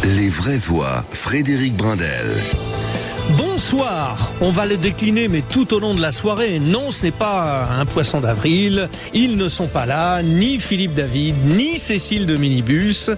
Les vraies voix, Frédéric Brindel. Bonsoir, on va le décliner mais tout au long de la soirée. Non, ce n'est pas un poisson d'avril, ils ne sont pas là, ni Philippe David, ni Cécile de Minibus.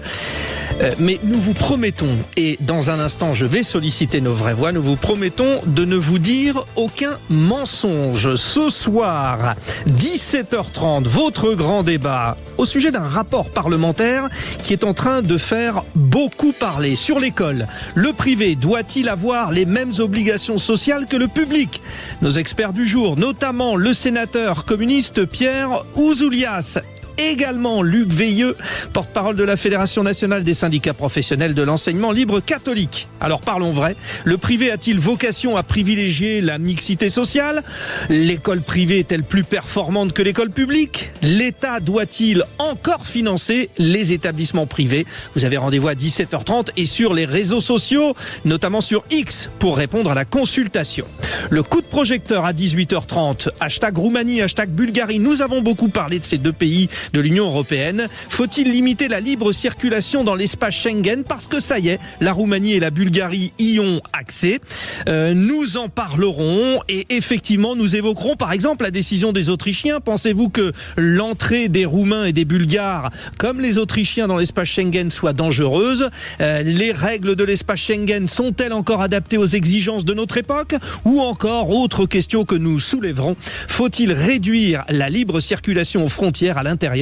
Mais nous vous promettons, et dans un instant je vais solliciter nos vraies voix, nous vous promettons de ne vous dire aucun mensonge. Ce soir, 17h30, votre grand débat au sujet d'un rapport parlementaire qui est en train de faire beaucoup parler. Sur l'école, le privé doit-il avoir les mêmes obligations sociales que le public? Nos experts du jour, notamment le sénateur communiste Pierre Ouzoulias, également Luc Veilleux, porte-parole de la Fédération nationale des syndicats professionnels de l'enseignement libre catholique. Alors parlons vrai, le privé a-t-il vocation à privilégier la mixité sociale? L'école privée est-elle plus performante que l'école publique? L'État doit-il encore financer les établissements privés? Vous avez rendez-vous à 17h30 et sur les réseaux sociaux, notamment sur X, pour répondre à la consultation. Le coup de projecteur à 18h30, hashtag Roumanie, hashtag Bulgarie. Nous avons beaucoup parlé de ces deux pays de l'Union européenne. Faut-il limiter la libre circulation dans l'espace Schengen? Parce que ça y est, la Roumanie et la Bulgarie y ont accès. Nous en parlerons et effectivement, nous évoquerons par exemple la décision des Autrichiens. Pensez-vous que l'entrée des Roumains et des Bulgares, comme les Autrichiens dans l'espace Schengen, soit dangereuse? Les règles de l'espace Schengen sont-elles encore adaptées aux exigences de notre époque? Ou encore, autre question que nous soulèverons, faut-il réduire la libre circulation aux frontières à l'intérieur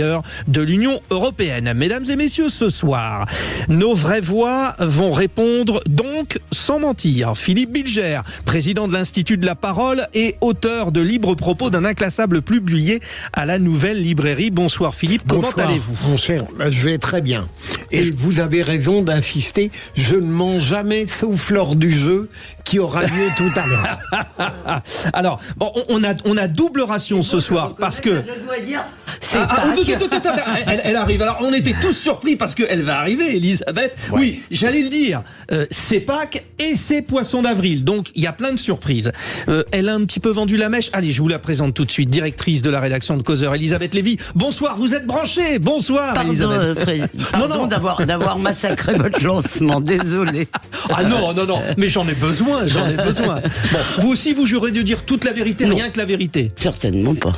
de l'Union européenne? Mesdames et messieurs, ce soir, nos vraies voix vont répondre donc sans mentir. Philippe Bilger, président de l'Institut de la Parole et auteur de Libre Propos d'un inclassable publié à la Nouvelle Librairie. Bonsoir Philippe, comment allez-vous? Bonsoir, je vais très bien. Et vous avez raison d'insister, je ne mens jamais sauf lors du jeu qui aura lieu tout à l'heure. Alors, bon, on a double ration ce soir parce que... Je dois dire, c'est elle arrive. Alors, on était tous surpris parce qu'elle va arriver, Elisabeth. Ouais. Oui, j'allais le dire. C'est Pâques et c'est Poisson d'avril. Donc, il y a plein de surprises. Elle a un petit peu vendu la mèche. Allez, je vous la présente tout de suite. Directrice de la rédaction de Causeur, Elisabeth Lévy. Bonsoir, vous êtes branchée. Bonsoir, pardon, Elisabeth. Pardon d'avoir massacré votre lancement. Désolé. Ah non. Mais j'en ai besoin. Bon, vous aussi, vous jurez de dire toute la vérité, rien que la vérité. Certainement pas.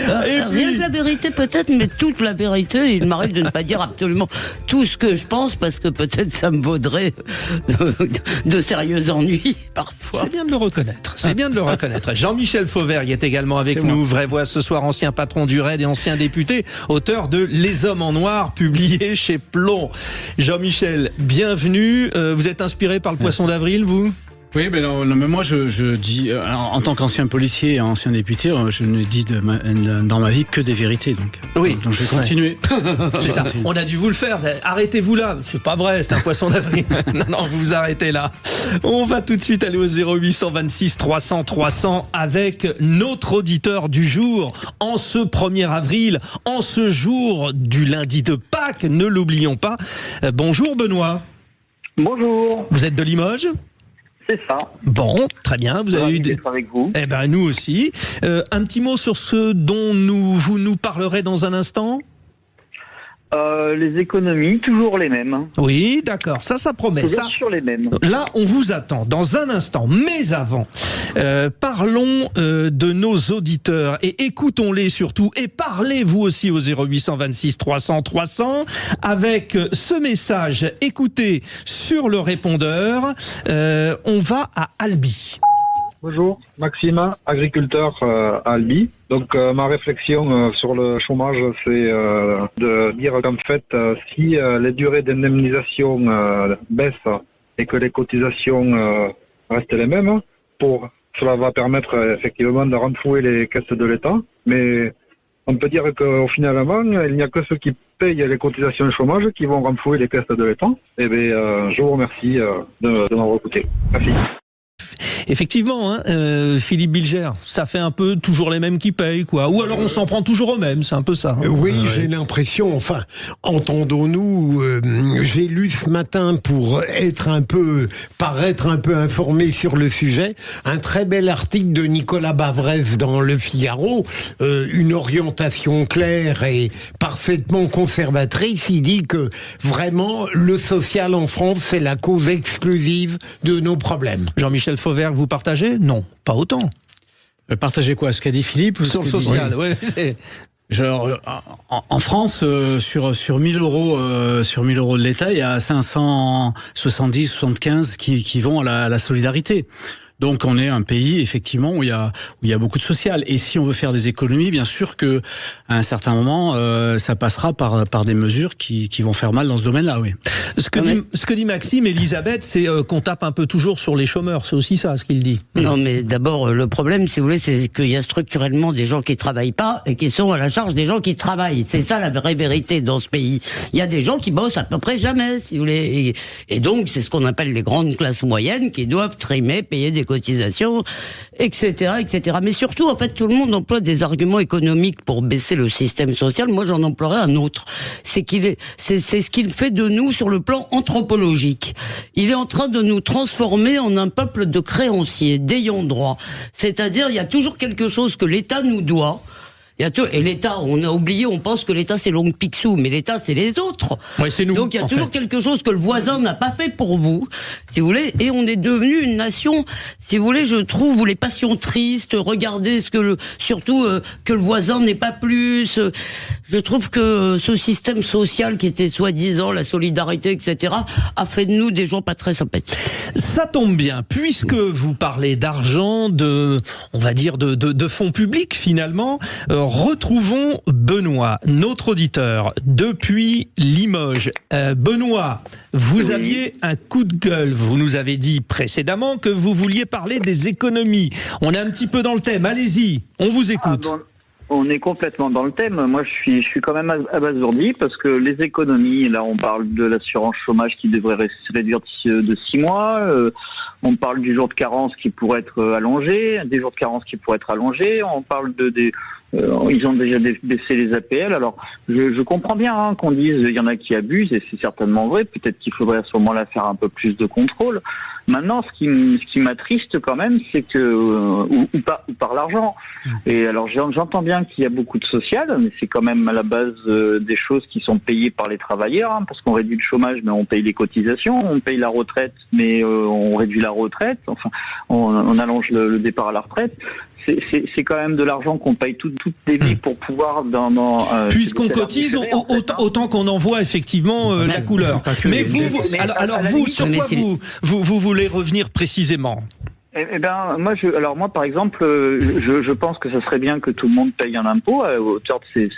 Rien que la vérité peut-être, mais toute la vérité. Il m'arrive de ne pas dire absolument tout ce que je pense parce que peut-être ça me vaudrait de sérieux ennuis parfois. C'est bien de le reconnaître. Jean-Michel Fauvergue est également avec nous. Vraie voix ce soir, ancien patron du RAID et ancien député, auteur de Les Hommes en Noir, publié chez Plomb. Jean-Michel, bienvenue. Vous êtes inspiré par le Poisson d'avril, vous? Oui, mais moi je dis, en tant qu'ancien policier et ancien député, je ne dis dans ma vie que des vérités. Donc je vais continuer. C'est ça. On a dû vous le faire. Arrêtez-vous là. C'est pas vrai, c'est un Poisson d'avril. Non, vous vous arrêtez là. On va tout de suite aller au 0826 300 300 avec notre auditeur du jour. En ce 1er avril, en ce jour du lundi de Pâques, ne l'oublions pas. Bonjour Benoît. Bonjour. Vous êtes de Limoges ? C'est ça. Bon, très bien. Vous avez eu d'être avec vous. Eh ben nous aussi. Un petit mot sur ce dont vous nous parlerez dans un instant. Les économies, toujours les mêmes. Oui, d'accord. Ça promet. Toujours sur les mêmes. Là, on vous attend dans un instant. Mais avant, parlons de nos auditeurs et écoutons-les surtout. Et parlez vous aussi au 0826 300 300 avec ce message. Écoutez sur le répondeur. On va à Albi. Bonjour, Maxime, agriculteur à Albi. Donc ma réflexion sur le chômage, c'est de dire qu'en fait, si les durées d'indemnisation baissent et que les cotisations restent les mêmes, cela va permettre effectivement de renflouer les caisses de l'État. Mais on peut dire qu'au finalement, il n'y a que ceux qui payent les cotisations de chômage qui vont renflouer les caisses de l'État. Eh bien, je vous remercie de m'avoir écouté. Merci. Effectivement, hein, Philippe Bilger, ça fait un peu toujours les mêmes qui payent, quoi. Ou alors on s'en prend toujours aux mêmes, c'est un peu ça. Hein. Oui, j'ai l'impression, enfin, entendons-nous, j'ai lu ce matin pour paraître un peu informé sur le sujet, un très bel article de Nicolas Bavrez dans Le Figaro, une orientation claire et parfaitement conservatrice. Il dit que vraiment, le social en France, c'est la cause exclusive de nos problèmes. Jean-Michel Fauvergue, vous partagez ? Non, pas autant. Partagez quoi, ce qu'a dit Philippe ou sur le social, oui. C'est... Genre, en France, sur 1000 euros de l'État, il y a 570, 75 qui vont à la solidarité. Donc on est un pays effectivement où il y a beaucoup de social. Et si on veut faire des économies, bien sûr que à un certain moment, ça passera par des mesures qui vont faire mal dans ce domaine-là, oui. Ce que dit Maxime, Elisabeth, c'est qu'on tape un peu toujours sur les chômeurs. C'est aussi ça ce qu'il dit. Non, mais d'abord le problème, si vous voulez, c'est qu'il y a structurellement des gens qui travaillent pas et qui sont à la charge des gens qui travaillent. C'est ça la vraie vérité dans ce pays. Il y a des gens qui bossent à peu près jamais, si vous voulez. Et donc c'est ce qu'on appelle les grandes classes moyennes qui doivent trimer, payer des cotisations, etc., etc. Mais surtout, en fait, tout le monde emploie des arguments économiques pour baisser le système social. Moi, j'en emploierais un autre. C'est ce qu'il fait de nous sur le plan anthropologique. Il est en train de nous transformer en un peuple de créanciers, d'ayants droit. C'est-à-dire, il y a toujours quelque chose que l'État nous doit. Et l'État, on a oublié, on pense que l'État c'est l'oncle Picsou, mais l'État c'est les autres. Ouais, c'est nous. Donc il y a toujours quelque chose que le voisin n'a pas fait pour vous, si vous voulez, et on est devenu une nation, si vous voulez, je trouve, où les passions tristes, regardez surtout que le voisin n'est pas plus. Je trouve que ce système social qui était soi-disant la solidarité, etc., a fait de nous des gens pas très sympathiques. Ça tombe bien, puisque vous parlez d'argent, on va dire de fonds publics finalement. Retrouvons Benoît, notre auditeur, depuis Limoges. Benoît, vous aviez un coup de gueule. Vous nous avez dit précédemment que vous vouliez parler des économies. On est un petit peu dans le thème. Allez-y, on vous écoute. On est complètement dans le thème. Moi, je suis quand même abasourdi parce que les économies, là, on parle de l'assurance chômage qui devrait se réduire de 6 mois. On parle du jour de carence qui pourrait être allongé, des jours de carence qui pourraient être allongés. On parle ils ont déjà baissé les APL. Alors, je comprends bien qu'on dise il y en a qui abusent et c'est certainement vrai. Peut-être qu'il faudrait à ce moment-là faire un peu plus de contrôle. Maintenant, ce qui m'attriste quand même, c'est que ou par l'argent. Et alors, j'entends bien qu'il y a beaucoup de social, mais c'est quand même à la base des choses qui sont payées par les travailleurs, hein, parce qu'on réduit le chômage, mais on paye les cotisations, on paye la retraite, mais on réduit la retraite. Enfin, on allonge le départ à la retraite. C'est quand même de l'argent qu'on paye toutes les vies pour pouvoir puisqu'on cotise autant qu'on en voit effectivement la couleur. Mais vous sur quoi vous voulez revenir précisément? Eh ben, moi, par exemple, je pense que ça serait bien que tout le monde paye un impôt à hauteur de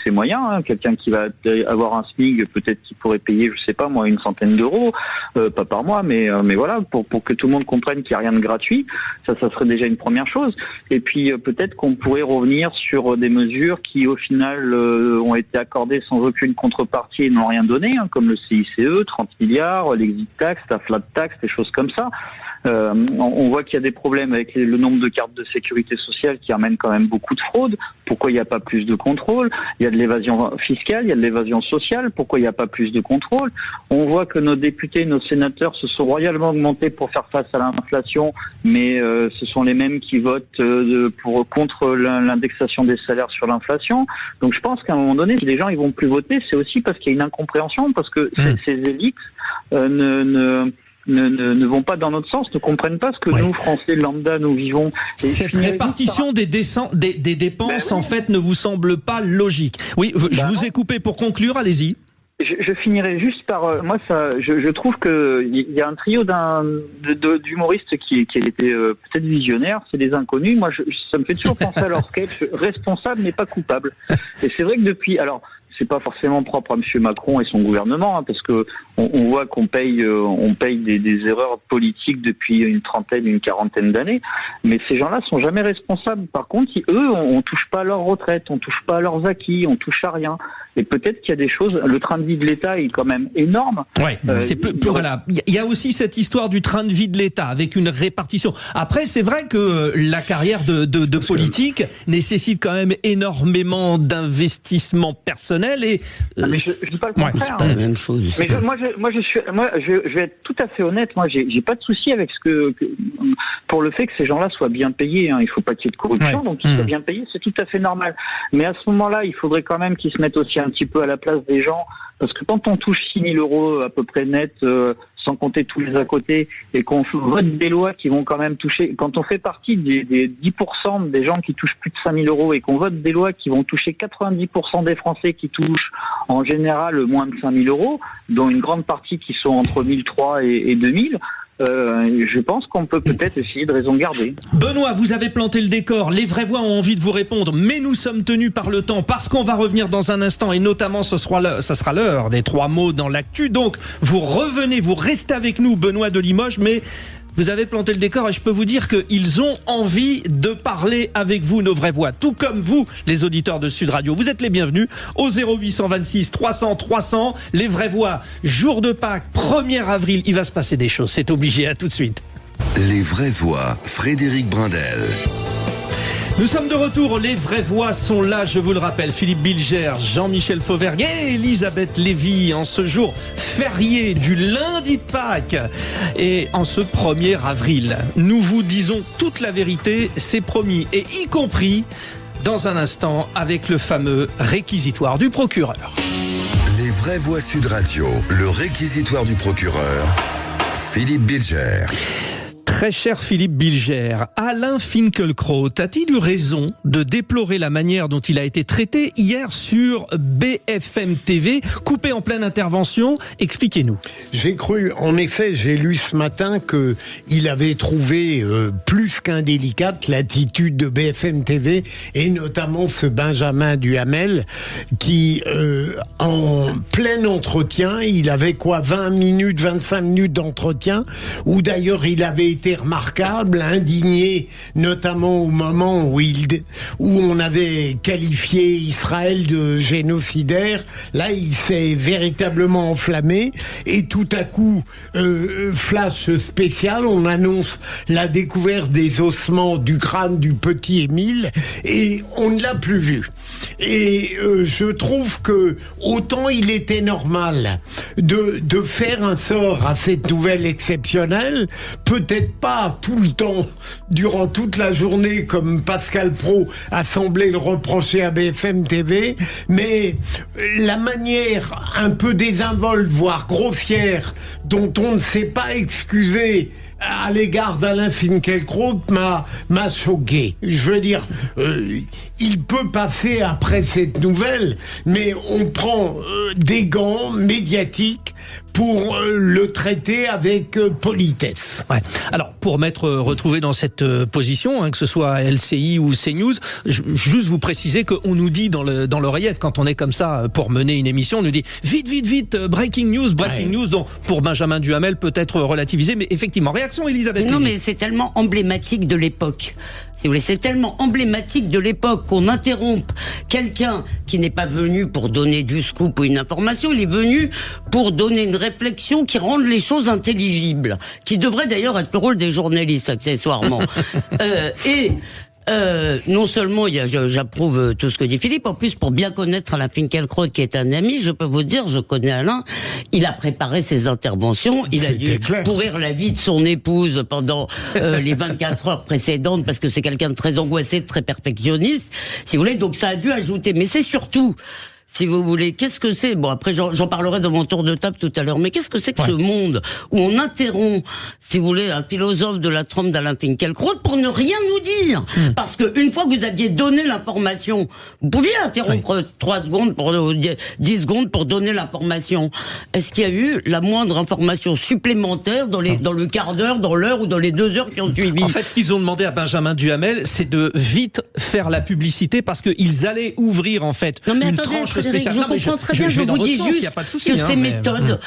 ses moyens. Hein. Quelqu'un qui va avoir un SMIC, peut-être qu'il pourrait payer, je sais pas moi, 100 d'euros, pas par mois, mais voilà, pour que tout le monde comprenne qu'il n'y a rien de gratuit. Ça serait déjà une première chose. Et puis peut-être qu'on pourrait revenir sur des mesures qui, au final, ont été accordées sans aucune contrepartie et n'ont rien donné, hein, comme le CICE, 30 milliards, l'exit tax, la flat tax, des choses comme ça. On voit qu'il y a des problèmes avec le nombre de cartes de sécurité sociale qui amènent quand même beaucoup de fraude. Pourquoi il n'y a pas plus de contrôle? Il y a de l'évasion fiscale, il y a de l'évasion sociale. Pourquoi il n'y a pas plus de contrôle? On voit que nos députés, nos sénateurs se sont royalement augmentés pour faire face à l'inflation, mais ce sont les mêmes qui votent contre l'indexation des salaires sur l'inflation. Donc je pense qu'à un moment donné, si les gens ils vont plus voter, c'est aussi parce qu'il y a une incompréhension, parce que ces élites ne vont pas dans notre sens, ne comprennent pas ce que nous, Français lambda, nous vivons. Et cette répartition des dépenses, en fait, ne vous semble pas logique. Oui, je vous ai coupé pour conclure, allez-y. Je finirai juste par moi je trouve que il y a un trio d'humoristes qui était peut-être visionnaire, c'est les inconnus. Moi ça me fait toujours penser à leur sketch responsable mais pas coupable. Et c'est vrai que depuis c'est pas forcément propre à M. Macron et son gouvernement, hein, parce que on voit qu'on paye des erreurs politiques depuis une quarantaine d'années, mais ces gens-là sont jamais responsables. Par contre, eux, on touche pas à leur retraite, on touche pas à leurs acquis, on touche à rien. Et peut-être qu'il y a des choses. Le train de vie de l'État est quand même énorme. Ouais, c'est voilà. Il y a aussi cette histoire du train de vie de l'État avec une répartition. Après, c'est vrai que la carrière de politique nécessite quand même énormément d'investissement personnel et. Mais je dis pas le contraire. C'est pas la même chose. Mais je vais être tout à fait honnête. Moi, j'ai pas de souci avec pour le fait que ces gens-là soient bien payés. Hein. Il faut pas qu'il y ait de corruption, donc qu'ils soient bien payés, c'est tout à fait normal. Mais à ce moment-là, il faudrait quand même qu'ils se mettent aussi un petit peu à la place des gens, parce que quand on touche 6 000 euros à peu près net, sans compter tous les à côté, et qu'on vote des lois qui vont quand même toucher, quand on fait partie des 10% des gens qui touchent plus de 5 000 euros et qu'on vote des lois qui vont toucher 90% des Français qui touchent en général moins de 5 000 euros, dont une grande partie qui sont entre 1 300 et 2 000, je pense qu'on peut peut-être essayer de raison garder. Benoît, vous avez planté le décor. Les vraies voix ont envie de vous répondre, mais nous sommes tenus par le temps parce qu'on va revenir dans un instant et notamment ce sera l'heure des 3 mots dans l'actu. Donc vous revenez, vous restez avec nous, Benoît de Limoges, mais vous avez planté le décor et je peux vous dire qu'ils ont envie de parler avec vous, nos vraies voix. Tout comme vous, les auditeurs de Sud Radio. Vous êtes les bienvenus au 0826 300 300. Les vraies voix, jour de Pâques, 1er avril, il va se passer des choses. C'est obligé, à tout de suite. Les vraies voix, Frédéric Brindel. Nous sommes de retour, les vraies voix sont là, je vous le rappelle. Philippe Bilger, Jean-Michel Fauvergue et Elisabeth Lévy en ce jour férié du lundi de Pâques et en ce 1er avril. Nous vous disons toute la vérité, c'est promis, et y compris dans un instant avec le fameux réquisitoire du procureur. Les vraies voix Sud Radio, le réquisitoire du procureur, Philippe Bilger. Très cher Philippe Bilger, Alain Finkielkraut a-t-il eu raison de déplorer la manière dont il a été traité hier sur BFM TV, coupé en pleine intervention? Expliquez-nous. J'ai cru, en effet, j'ai lu ce matin qu'il avait trouvé plus qu'indélicate l'attitude de BFM TV et notamment ce Benjamin Duhamel qui, en plein entretien, il avait 25 minutes d'entretien, où d'ailleurs il avait été remarquable, indigné, notamment au moment où on avait qualifié Israël de génocidaire. Là, il s'est véritablement enflammé et tout à coup, flash spécial, on annonce la découverte des ossements du crâne du petit Émile et on ne l'a plus vu. Et je trouve que autant il était normal de faire un sort à cette nouvelle exceptionnelle, peut-être pas tout le temps, durant toute la journée, comme Pascal Praud a semblé le reprocher à BFM TV, mais la manière un peu désinvolte, voire grossière, dont on ne s'est pas excusé à l'égard d'Alain Finkielkraut m'a choqué. Je veux dire, il peut passer après cette nouvelle, mais on prend des gants médiatiques pour le traiter avec politesse. Ouais. Alors, pour m'être retrouvé dans cette position, que ce soit LCI ou CNews, juste vous préciser qu'on nous dit dans l'oreillette, quand on est comme ça pour mener une émission, on nous dit vite, breaking news, donc pour Benjamin Duhamel peut-être relativisé, mais effectivement, réaction Elisabeth. Non, mais c'est tellement emblématique de l'époque. Si vous voulez, c'est tellement emblématique de l'époque qu'on interrompe quelqu'un qui n'est pas venu pour donner du scoop ou une information, il est venu pour donner une réflexion qui rende les choses intelligibles, qui devrait d'ailleurs être le rôle des journalistes accessoirement. Non seulement j'approuve tout ce que dit Philippe, en plus pour bien connaître Alain Finkielkraut qui est un ami, je peux vous dire, je connais Alain, il a préparé ses interventions, il a dû pourrir la vie de son épouse pendant les 24 heures précédentes parce que c'est quelqu'un de très angoissé, de très perfectionniste, si vous voulez, donc ça a dû ajouter, mais c'est surtout, si vous voulez, qu'est-ce que c'est? Bon, après, j'en parlerai dans mon tour de table tout à l'heure, mais qu'est-ce que c'est que ce monde où on interrompt, si vous voulez, un philosophe de la trempe d'Alain Finkielkraut pour ne rien nous dire? Parce que une fois que vous aviez donné l'information, vous pouviez interrompre 3 secondes pour 10 secondes pour donner l'information. Est-ce qu'il y a eu la moindre information supplémentaire dans le quart d'heure, dans l'heure ou dans les 2 heures qui ont suivi? En fait, ce qu'ils ont demandé à Benjamin Duhamel, c'est de vite faire la publicité parce qu'ils allaient ouvrir, en fait, une tranche Frédéric, spécial. je Non, mais comprends très bien. je Je vais dans vous votre dis sens, juste y a pas de souci, que hein, ces mais- méthodes,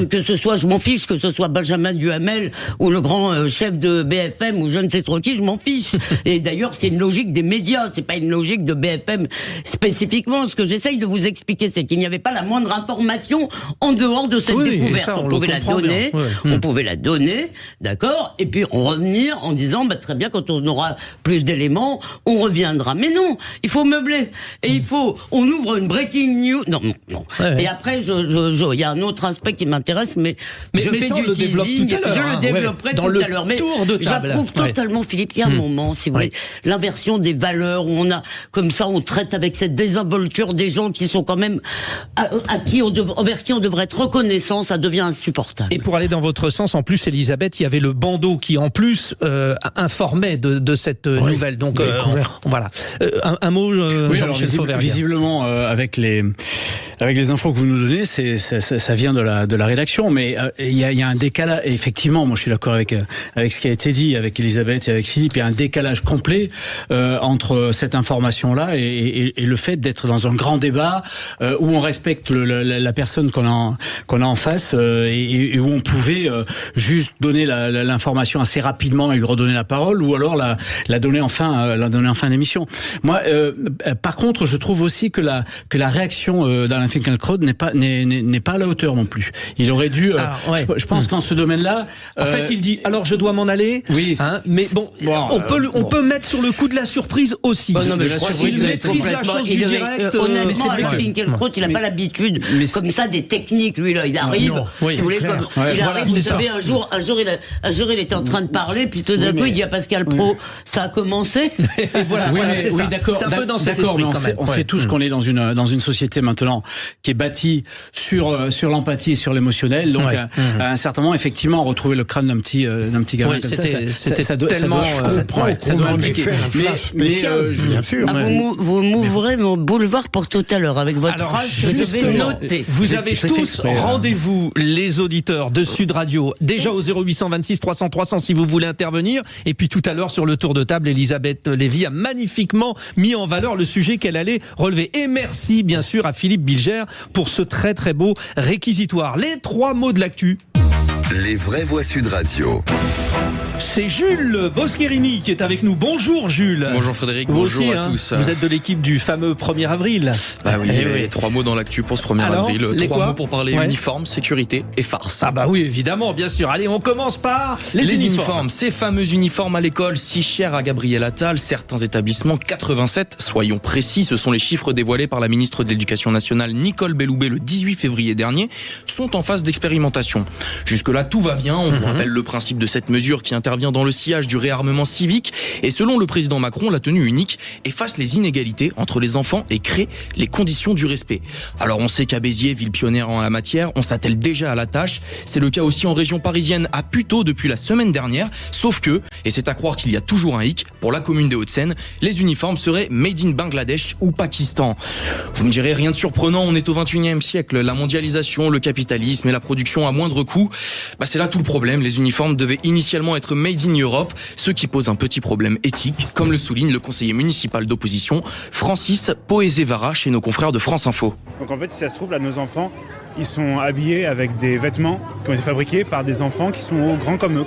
que ce soit, je m'en fiche, que ce soit Benjamin Duhamel ou le grand chef de BFM ou je ne sais trop qui, je m'en fiche. Et d'ailleurs, c'est une logique des médias, c'est pas une logique de BFM spécifiquement. Ce que j'essaye de vous expliquer, c'est qu'il n'y avait pas la moindre information en dehors de cette Oui, et découverte. ça, on on le pouvait la comprend donner, bien. Ouais. on pouvait la donner, d'accord, et puis revenir en disant, bah, très bien, quand on aura plus d'éléments, on reviendra. Mais non, il faut meubler. Et on ouvre une breaking news. Non. Ouais. Et après, il y a un autre aspect qui m'intéresse, mais je fais ça, on du le développe teasing. tout à l'heure. Je le hein, développerai dans tout le à l'heure. Mais tour de table. j'approuve totalement, Philippe. Il y a un moment, si vous voulez, l'inversion des valeurs, où on a, comme ça, on traite avec cette désinvolture des gens qui sont quand même, envers qui on devrait être reconnaissant, ça devient insupportable. Et pour aller dans votre sens, en plus, Elisabeth, il y avait le bandeau qui, en plus, informait de cette nouvelle. Donc, voilà. Un mot, Oui, alors Jean-Michel Fauvergue. visiblement, avec les infos que vous nous donnez, ça vient de la rédaction, mais il y a un décalage. Et effectivement, moi, je suis d'accord avec ce qui a été dit, avec Elisabeth et avec Philippe. Il y a un décalage complet entre cette information-là et le fait d'être dans un grand débat où on respecte la personne qu'on a en face et où on pouvait juste donner l'information assez rapidement et lui redonner la parole, ou alors la donner en fin d'émission. Moi, par contre, je trouve aussi que la réaction d'Alain Finkielkraut n'est pas à la hauteur non plus. Il aurait dû. Je pense qu'en ce domaine-là, en fait, il dit alors je dois m'en aller. Oui, mais bon, on peut mettre sur le coup de la surprise aussi. Non, mais je crois S'il qu'il maîtrise la chose du direct. Honnêtement, Alain Finkielkraut, il n'a pas l'habitude comme ça des techniques. Lui, là, il arrive. Si vous voulez, comme il arrive. Vous savez, un jour, il était en train de parler, puis tout d'un coup, il dit à Pascal Praud, ça a commencé. Et voilà, c'est ça. D'accord. C'est un peu dans cet esprit, quand même. On sait tous qu'on est dans une société maintenant qui est bâtie sur l'empathie et sur l'émotionnel. Donc, à un certain moment, effectivement, retrouver le crâne d'un petit gamin comme ça doit impliquer. Bien sûr. Vous m'ouvrez mon boulevard pour tout à l'heure avec votre phrase. Je vais noter. Vous avez tous rendez-vous, les auditeurs de Sud Radio, déjà au 0826 300 300 si vous voulez intervenir. Et puis tout à l'heure sur le tour de table, Elisabeth Lévy a magnifiquement mis en valeur le sujet qu'elle allait relever. Et merci bien sûr à Philippe Bilger pour ce très très beau réquisitoire. Les 3 mots de l'actu. Les vraies voix Sud Radio. C'est Jules Boscherini qui est avec nous. Bonjour Jules. Bonjour Frédéric, Vous bonjour aussi, à tous. Vous êtes de l'équipe du fameux 1er avril. Bah oui, 3 mots dans l'actu pour ce 1er Alors, avril. les 3 quoi mots pour parler uniforme, sécurité et farce. Ah bah oui, évidemment, bien sûr. Allez, on commence par les uniformes. Ces fameux uniformes à l'école, si chers à Gabriel Attal, certains établissements, 87, soyons précis, ce sont les chiffres dévoilés par la ministre de l'Éducation nationale Nicole Belloubet le 18 février dernier, sont en phase d'expérimentation. Jusque-là, tout va bien. On vous rappelle le principe de cette mesure qui intervient dans le sillage du réarmement civique et selon le président Macron, la tenue unique efface les inégalités entre les enfants et crée les conditions du respect. Alors on sait qu'à Béziers, ville pionnière en la matière, on s'attelle déjà à la tâche. C'est le cas aussi en région parisienne à Puteaux depuis la semaine dernière, sauf que, et c'est à croire qu'il y a toujours un hic, pour la commune des Hauts-de-Seine, les uniformes seraient made in Bangladesh ou Pakistan. Vous me direz rien de surprenant, on est au 21e siècle, la mondialisation, le capitalisme et la production à moindre coût, c'est là tout le problème. Les uniformes devaient initialement être made in Europe, ce qui pose un petit problème éthique, comme le souligne le conseiller municipal d'opposition, Francis Poezevara, chez nos confrères de France Info. Donc en fait, si ça se trouve, là, nos enfants, ils sont habillés avec des vêtements qui ont été fabriqués par des enfants qui sont grands comme eux.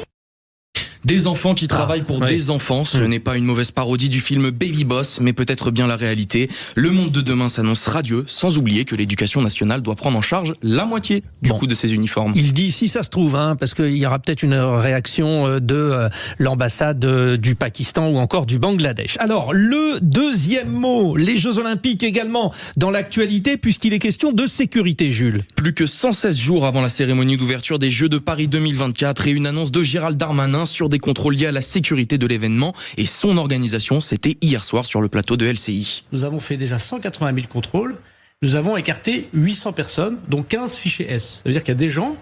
Des enfants qui travaillent pour des enfants, ce n'est pas une mauvaise parodie du film Baby Boss, mais peut-être bien la réalité. Le monde de demain s'annonce radieux, sans oublier que l'éducation nationale doit prendre en charge la moitié du coût de ces uniformes. Il dit, si ça se trouve, parce qu'il y aura peut-être une réaction de l'ambassade du Pakistan ou encore du Bangladesh. Alors, le deuxième mot, les Jeux Olympiques également dans l'actualité, puisqu'il est question de sécurité, Jules. Plus que 116 jours avant la cérémonie d'ouverture des Jeux de Paris 2024 et une annonce de Gérald Darmanin sur des contrôles liés à la sécurité de l'événement et son organisation, c'était hier soir sur le plateau de LCI. Nous avons fait déjà 180 000 contrôles, nous avons écarté 800 personnes, dont 15 fichés S. Ça veut dire qu'il y a des gens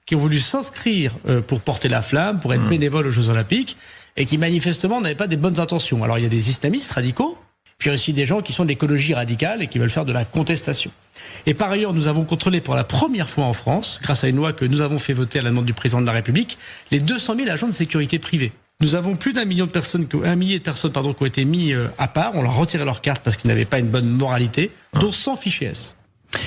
qui ont voulu s'inscrire pour porter la flamme, pour être bénévoles aux Jeux Olympiques, et qui manifestement n'avaient pas des bonnes intentions. Alors il y a des islamistes radicaux, puis il y a aussi des gens qui sont de l'écologie radicale et qui veulent faire de la contestation. Et par ailleurs, nous avons contrôlé pour la première fois en France, grâce à une loi que nous avons fait voter à la demande du président de la République, les 200 000 agents de sécurité privés. Nous avons plus d'un millier de personnes qui ont été mis à part. On leur a retiré leur carte parce qu'ils n'avaient pas une bonne moralité, dont 100 fichiers S.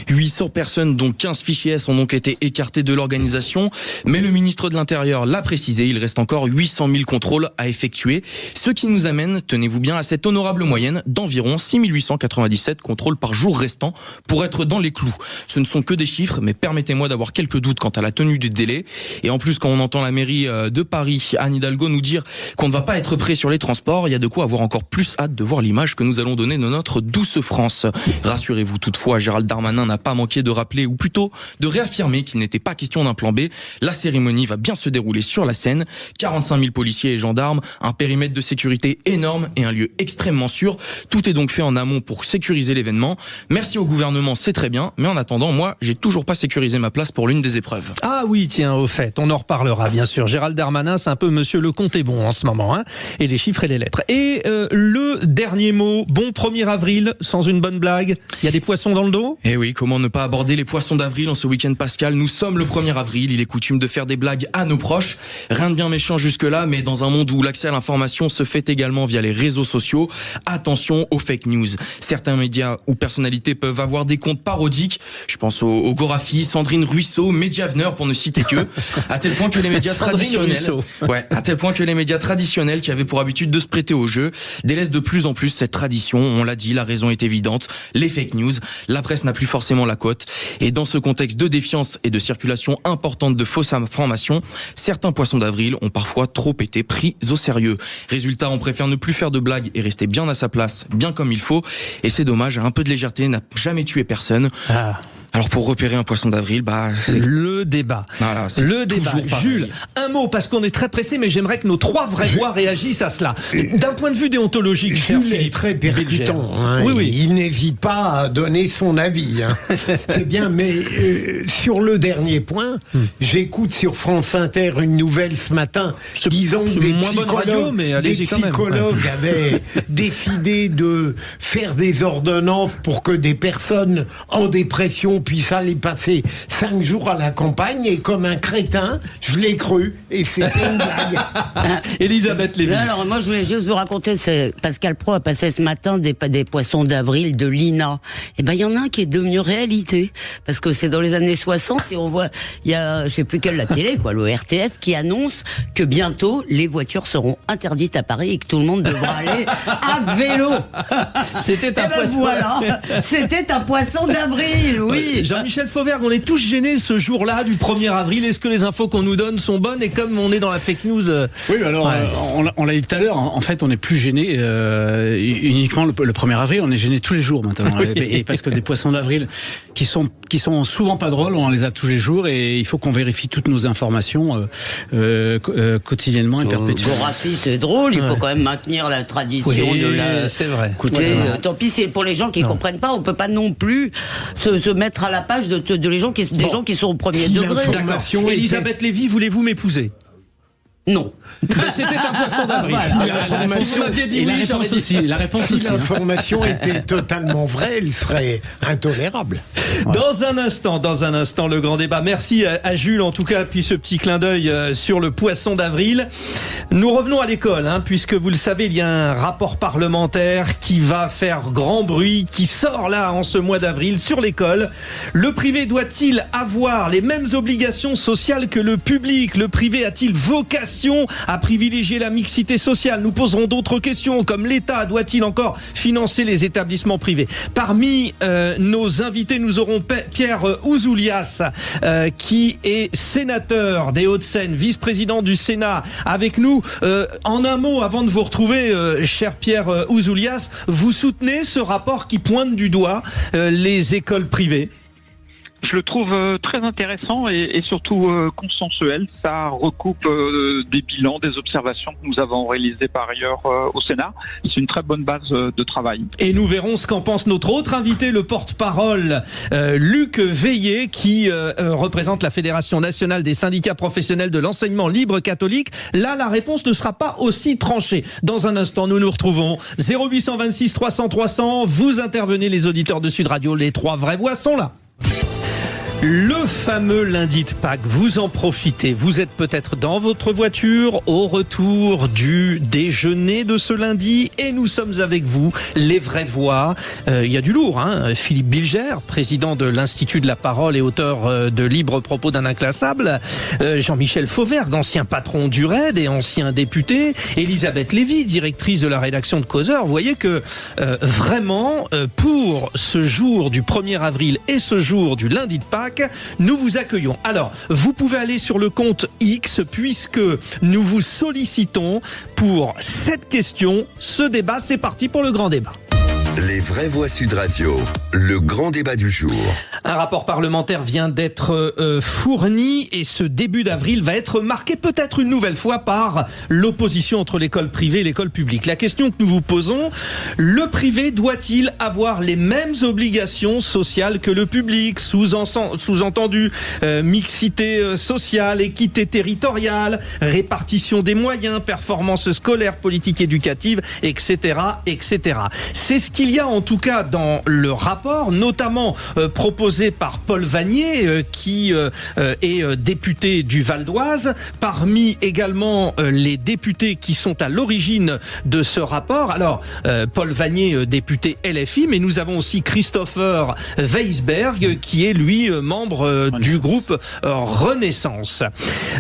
800 personnes, dont 15 fichiers S, ont donc été écartés de l'organisation. Mais le ministre de l'Intérieur l'a précisé, il reste encore 800 000 contrôles à effectuer. Ce qui nous amène, tenez-vous bien, à cette honorable moyenne d'environ 6 897 contrôles par jour restant pour être dans les clous. Ce ne sont que des chiffres, mais permettez-moi d'avoir quelques doutes quant à la tenue du délai. Et en plus, quand on entend la mairie de Paris, Anne Hidalgo, nous dire qu'on ne va pas être prêt sur les transports, il y a de quoi avoir encore plus hâte de voir l'image que nous allons donner de notre douce France. Rassurez-vous toutefois, Gérald Darmanin n'a pas manqué de rappeler, ou plutôt de réaffirmer qu'il n'était pas question d'un plan B. La cérémonie va bien se dérouler sur la Seine. 45 000 policiers et gendarmes, un périmètre de sécurité énorme et un lieu extrêmement sûr. Tout est donc fait en amont pour sécuriser l'événement. Merci au gouvernement, c'est très bien, mais en attendant, moi, j'ai toujours pas sécurisé ma place pour l'une des épreuves. Ah oui, tiens, au fait, on en reparlera bien sûr. Gérald Darmanin, c'est un peu monsieur le compte est bon en ce moment, hein, et les chiffres et les lettres. Et le dernier mot, bon 1er avril, sans une bonne blague, il y a des poissons dans le dos ? Eh oui, comment ne pas aborder les poissons d'avril en ce week-end pascal ? Nous sommes le 1er avril, il est coutume de faire des blagues à nos proches. Rien de bien méchant jusque-là, mais dans un monde où l'accès à l'information se fait également via les réseaux sociaux, attention aux fake news. Certains médias ou personnalités peuvent avoir des comptes parodiques. Je pense au Gorafi, Sandrine Ruisseau, Mediaveneur pour ne citer que, à tel point que les médias traditionnels, qui avaient pour habitude de se prêter au jeu, délaissent de plus en plus cette tradition. On l'a dit, la raison est évidente, les fake news. La presse n'a plus forcément la cote. Et dans ce contexte de défiance et de circulation importante de fausses informations, certains poissons d'avril ont parfois trop été pris au sérieux. Résultat, on préfère ne plus faire de blagues et rester bien à sa place, bien comme il faut. Et c'est dommage, un peu de légèreté n'a jamais tué personne. Alors pour repérer un poisson d'avril, c'est le débat. Voilà, le débat. Jules, un mot parce qu'on est très pressé, mais j'aimerais que nos trois vraies voix réagissent à cela. D'un point de vue déontologique, cher Jules est très percutant. Hein, oui. Il n'hésite pas à donner son avis. Hein. C'est bien, mais sur le dernier point, j'écoute sur France Inter une nouvelle ce matin disant que des psychologues avaient décidé de faire des ordonnances pour que des personnes en dépression puissent aller passer 5 jours à la campagne, et comme un crétin, je l'ai cru, et c'était une blague. Elisabeth Lévy. Alors moi je voulais juste vous raconter, Pascal Pro a passé ce matin des poissons d'avril de l'INA. Et ben il y en a un qui est devenu réalité, parce que c'est dans les années 60 et on voit, il y a, je sais plus quelle, la télé, quoi, le RTF, qui annonce que bientôt les voitures seront interdites à Paris et que tout le monde devra aller à vélo. C'était un poisson. Voilà, c'était un poisson d'avril, oui. Jean-Michel Fauvergue, on est tous gênés ce jour-là du 1er avril. Est-ce que les infos qu'on nous donne sont bonnes? Et comme on est dans la fake news... Oui, alors, on l'a dit tout à l'heure, en fait, on n'est plus gêné uniquement le 1er avril, on est gêné tous les jours maintenant. Et parce que des poissons d'avril qui sont souvent pas drôles, on les a tous les jours, et il faut qu'on vérifie toutes nos informations quotidiennement et perpétuellement. Gorafi, c'est drôle, il faut quand même maintenir la tradition de la... c'est vrai. Écoutez, tant pis, c'est pour les gens qui comprennent pas, on peut pas non plus se mettre à la page de les gens qui, des gens qui sont au premier degré. D'accord. Elisabeth Lévy, voulez-vous m'épouser? Non. Ben, c'était un poisson d'avril. Si vous m'aviez dit oui, j'aurais dit si l'information était totalement vraie, elle serait intolérable. Dans un instant, le grand débat. Merci à Jules, en tout cas, puis ce petit clin d'œil sur le poisson d'avril. Nous revenons à l'école, puisque vous le savez, il y a un rapport parlementaire qui va faire grand bruit, qui sort là en ce mois d'avril sur l'école. Le privé doit-il avoir les mêmes obligations sociales que le public? Le privé a-t-il vocation à privilégier la mixité sociale? Nous poserons d'autres questions, comme l'État doit-il encore financer les établissements privés? Parmi nos invités, nous aurons Pierre Ouzoulias, qui est sénateur des Hauts-de-Seine, vice-président du Sénat, avec nous. En un mot, avant de vous retrouver, cher Pierre Ouzoulias, vous soutenez ce rapport qui pointe du doigt les écoles privées? Je le trouve très intéressant et surtout consensuel. Ça recoupe des bilans, des observations que nous avons réalisées par ailleurs au Sénat. C'est une très bonne base de travail. Et nous verrons ce qu'en pense notre autre invité, le porte-parole Luc Veillé, qui représente la Fédération nationale des syndicats professionnels de l'enseignement libre catholique. Là, la réponse ne sera pas aussi tranchée. Dans un instant, nous nous retrouvons 0826 300 300. Vous intervenez, les auditeurs de Sud Radio. Les trois vraies voix sont là. Le fameux lundi de Pâques, vous en profitez. Vous êtes peut-être dans votre voiture au retour du déjeuner de ce lundi et nous sommes avec vous, les vraies voix. Il y a du lourd, hein. Philippe Bilger, président de l'Institut de la Parole et auteur de Libre Propos d'un Inclassable. Jean-Michel Fauvergue, ancien patron du RAID et ancien député. Elisabeth Lévy, directrice de la rédaction de Causeur. Vous voyez que vraiment, pour ce jour du 1er avril et ce jour du lundi de Pâques, nous vous accueillons. Alors, vous pouvez aller sur le compte X puisque nous vous sollicitons pour cette question. Ce débat, c'est parti pour le grand débat. Les vraies voix Sud Radio, le grand débat du jour. Un rapport parlementaire vient d'être fourni et ce début d'avril va être marqué peut-être une nouvelle fois par l'opposition entre l'école privée et l'école publique. La question que nous vous posons, le privé doit-il avoir les mêmes obligations sociales que le public ? Sous-entendu, mixité sociale, équité territoriale, répartition des moyens, performance scolaire, politique éducative, etc., etc. C'est ce qu'il y a en tout cas dans le rapport, notamment proposé par Paul Vannier, qui est député du Val d'Oise, parmi également les députés qui sont à l'origine de ce rapport. Alors, Paul Vannier, député LFI, mais nous avons aussi Christopher Weisberg, qui est lui membre du groupe Renaissance.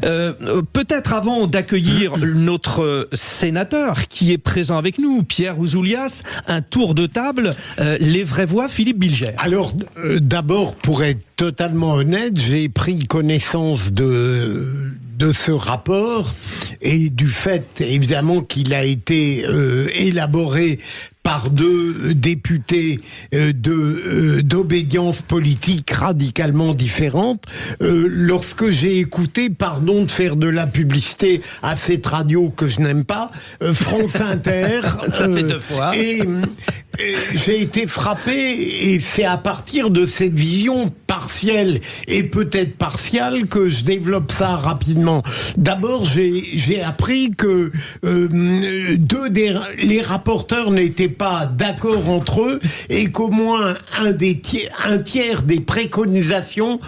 Peut-être avant d'accueillir notre sénateur qui est présent avec nous, Pierre Ouzoulias, un tour de table, les vraies voix, Philippe Bilger. Alors, d'abord, pour être totalement honnête, j'ai pris connaissance de ce rapport et du fait, évidemment, qu'il a été élaboré par deux députés d'obédience politique radicalement différentes. Lorsque j'ai écouté, pardon de faire de la publicité à cette radio que je n'aime pas, France Inter, ça fait 2 fois. Et j'ai été frappé, et c'est à partir de cette vision partielle et peut-être partiale que je développe ça rapidement. D'abord, j'ai appris que les rapporteurs n'étaient pas d'accord entre eux et qu'au moins un tiers des préconisations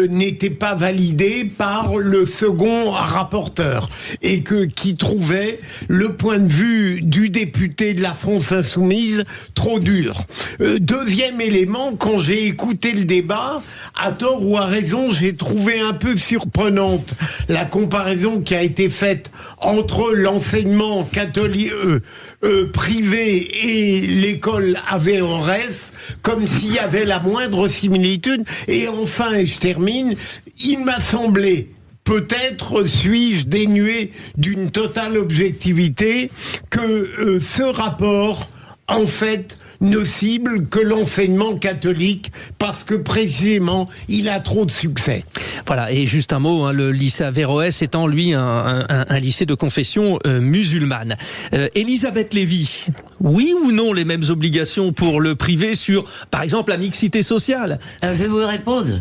n'était pas validé par le second rapporteur et qui trouvait le point de vue du député de la France Insoumise trop dur. Deuxième élément, quand j'ai écouté le débat, à tort ou à raison, j'ai trouvé un peu surprenante la comparaison qui a été faite entre l'enseignement catholique privé et l'école Averroès, comme s'il y avait la moindre similitude. Et enfin, et je termine, il m'a semblé, peut-être suis-je dénué d'une totale objectivité, que ce rapport, en fait, ne cible que l'enseignement catholique parce que précisément il a trop de succès. Voilà, et juste un mot, hein, le lycée Averroès étant lui un lycée de confession musulmane. Elisabeth Lévy, oui ou non les mêmes obligations pour le privé sur, par exemple, la mixité sociale ? Je vais vous répondre.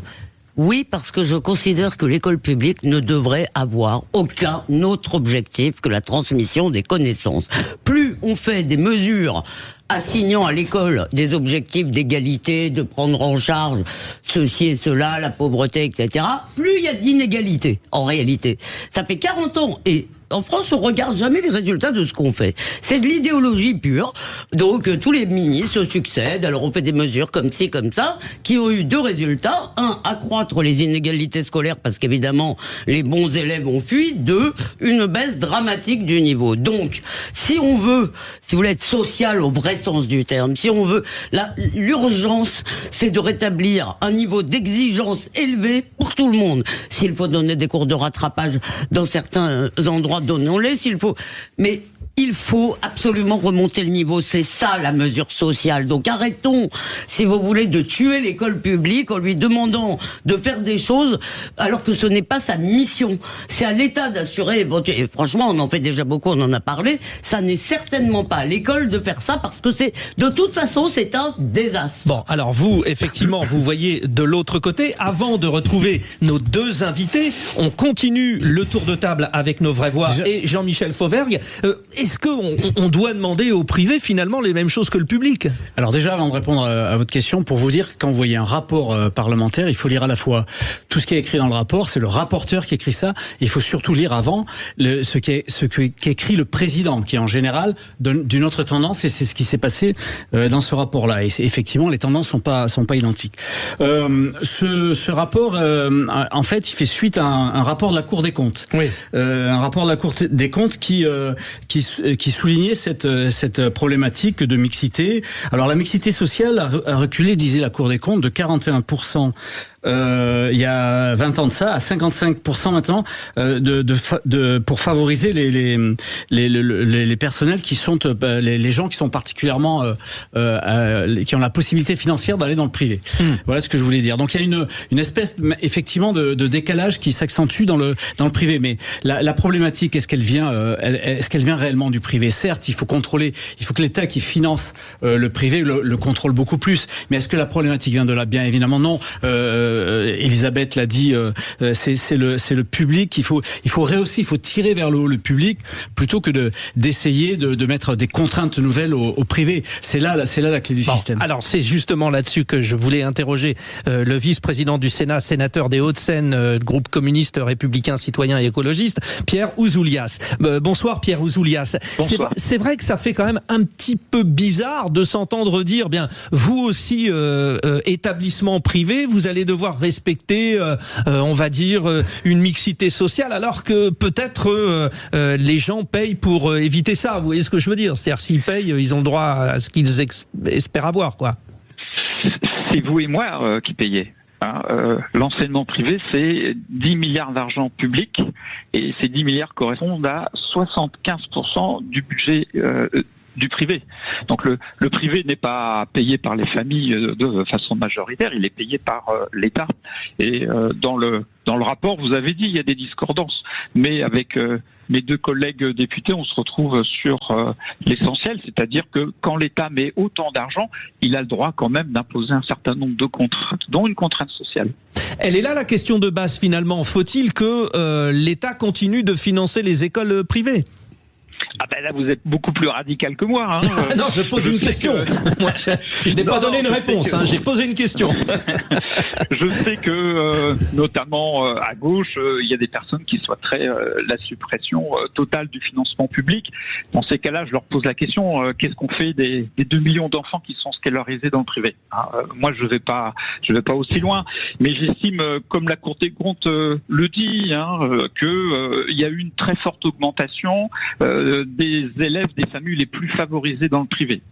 Oui, parce que je considère que l'école publique ne devrait avoir aucun autre objectif que la transmission des connaissances. Plus on fait des mesures assignant à l'école des objectifs d'égalité, de prendre en charge ceci et cela, la pauvreté, etc., plus il y a d'inégalités, en réalité. Ça fait 40 ans, et en France, on regarde jamais les résultats de ce qu'on fait. C'est de l'idéologie pure. Donc, tous les ministres succèdent. Alors, on fait des mesures comme ci, comme ça, qui ont eu 2 résultats. 1, accroître les inégalités scolaires, parce qu'évidemment, les bons élèves ont fui. 2, une baisse dramatique du niveau. Donc, si on veut, si vous voulez être social au vrai sens du terme, si on veut, l'urgence, c'est de rétablir un niveau d'exigence élevé pour tout le monde. S'il faut donner des cours de rattrapage dans certains endroits, donnons-les s'il faut. Mais il faut absolument remonter le niveau. C'est ça la mesure sociale. Donc arrêtons, si vous voulez, de tuer l'école publique en lui demandant de faire des choses alors que ce n'est pas sa mission. C'est à l'État d'assurer, et franchement on en fait déjà beaucoup, on en a parlé, ça n'est certainement pas à l'école de faire ça parce que de toute façon c'est un désastre. Bon, alors vous, effectivement, vous voyez de l'autre côté. Avant de retrouver nos 2 invités, on continue le tour de table avec nos vraies voix et Jean-Michel Fauvergue. est-ce qu'on doit demander au privé finalement les mêmes choses que le public? Alors déjà, avant de répondre à votre question, pour vous dire, quand vous voyez un rapport parlementaire, il faut lire à la fois tout ce qui est écrit dans le rapport, c'est le rapporteur qui écrit ça, il faut surtout lire avant ce qu'écrit le président, qui en général d'une autre tendance, et c'est ce qui s'est passé dans ce rapport-là. Et effectivement, les tendances sont pas identiques. Ce rapport, en fait, il fait suite à un rapport de la Cour des comptes. Oui. Un rapport de la Cour des comptes qui soulignait cette problématique de mixité. Alors la mixité sociale a reculé, disait la Cour des comptes, de 41% il y a 20 ans de ça à 55% maintenant pour favoriser les personnels qui sont les gens qui sont particulièrement qui ont la possibilité financière d'aller dans le privé. Voilà ce que je voulais dire. Donc il y a une espèce effectivement de décalage qui s'accentue dans le privé. Mais la problématique, est-ce qu'elle vient réellement du privé? Certes, il faut contrôler, il faut que l'État qui finance le privé le contrôle beaucoup plus. Mais est-ce que la problématique vient de là? Bien évidemment non. Elisabeth l'a dit, c'est le public. Il faut rehausser, il faut tirer vers le haut le public plutôt que d'essayer de mettre des contraintes nouvelles au privé. C'est là la clé du système. Alors c'est justement là-dessus que je voulais interroger le vice-président du Sénat, sénateur des Hauts-de-Seine, groupe communiste, républicain, citoyen et écologiste, Pierre Ouzoulias. Bonsoir Pierre Ouzoulias. C'est vrai que ça fait quand même un petit peu bizarre de s'entendre dire, bien, vous aussi, établissement privé, vous allez devoir respecter, on va dire, une mixité sociale, alors que peut-être les gens payent pour éviter ça. Vous voyez ce que je veux dire? C'est-à-dire, s'ils payent, ils ont le droit à ce qu'ils espèrent avoir, quoi. C'est vous et moi qui payez. L'enseignement privé, c'est 10 milliards d'argent public, et ces 10 milliards correspondent à 75% du budget du privé. Donc le privé n'est pas payé par les familles de façon majoritaire, il est payé par l'État. Et dans le rapport, vous avez dit, il y a des discordances, mais avec mes deux collègues députés, on se retrouve sur l'essentiel, c'est-à-dire que quand l'État met autant d'argent, il a le droit quand même d'imposer un certain nombre de contraintes, dont une contrainte sociale. Elle est là la question de base finalement. Faut-il que l'État continue de financer les écoles privées? Ah ben là, vous êtes beaucoup plus radical que moi. Non, je pose une question. Moi, je n'ai pas donné une réponse. J'ai posé une question. Je sais que, notamment à gauche, il y a des personnes qui souhaiteraient la suppression totale du financement public. Dans ces cas-là, je leur pose la question, qu'est-ce qu'on fait des 2 millions d'enfants qui sont scolarisés dans le privé? Moi, je vais pas aussi loin, mais j'estime, comme la Cour des comptes le dit, que il y a eu une très forte augmentation des élèves des familles les plus favorisées dans le privé.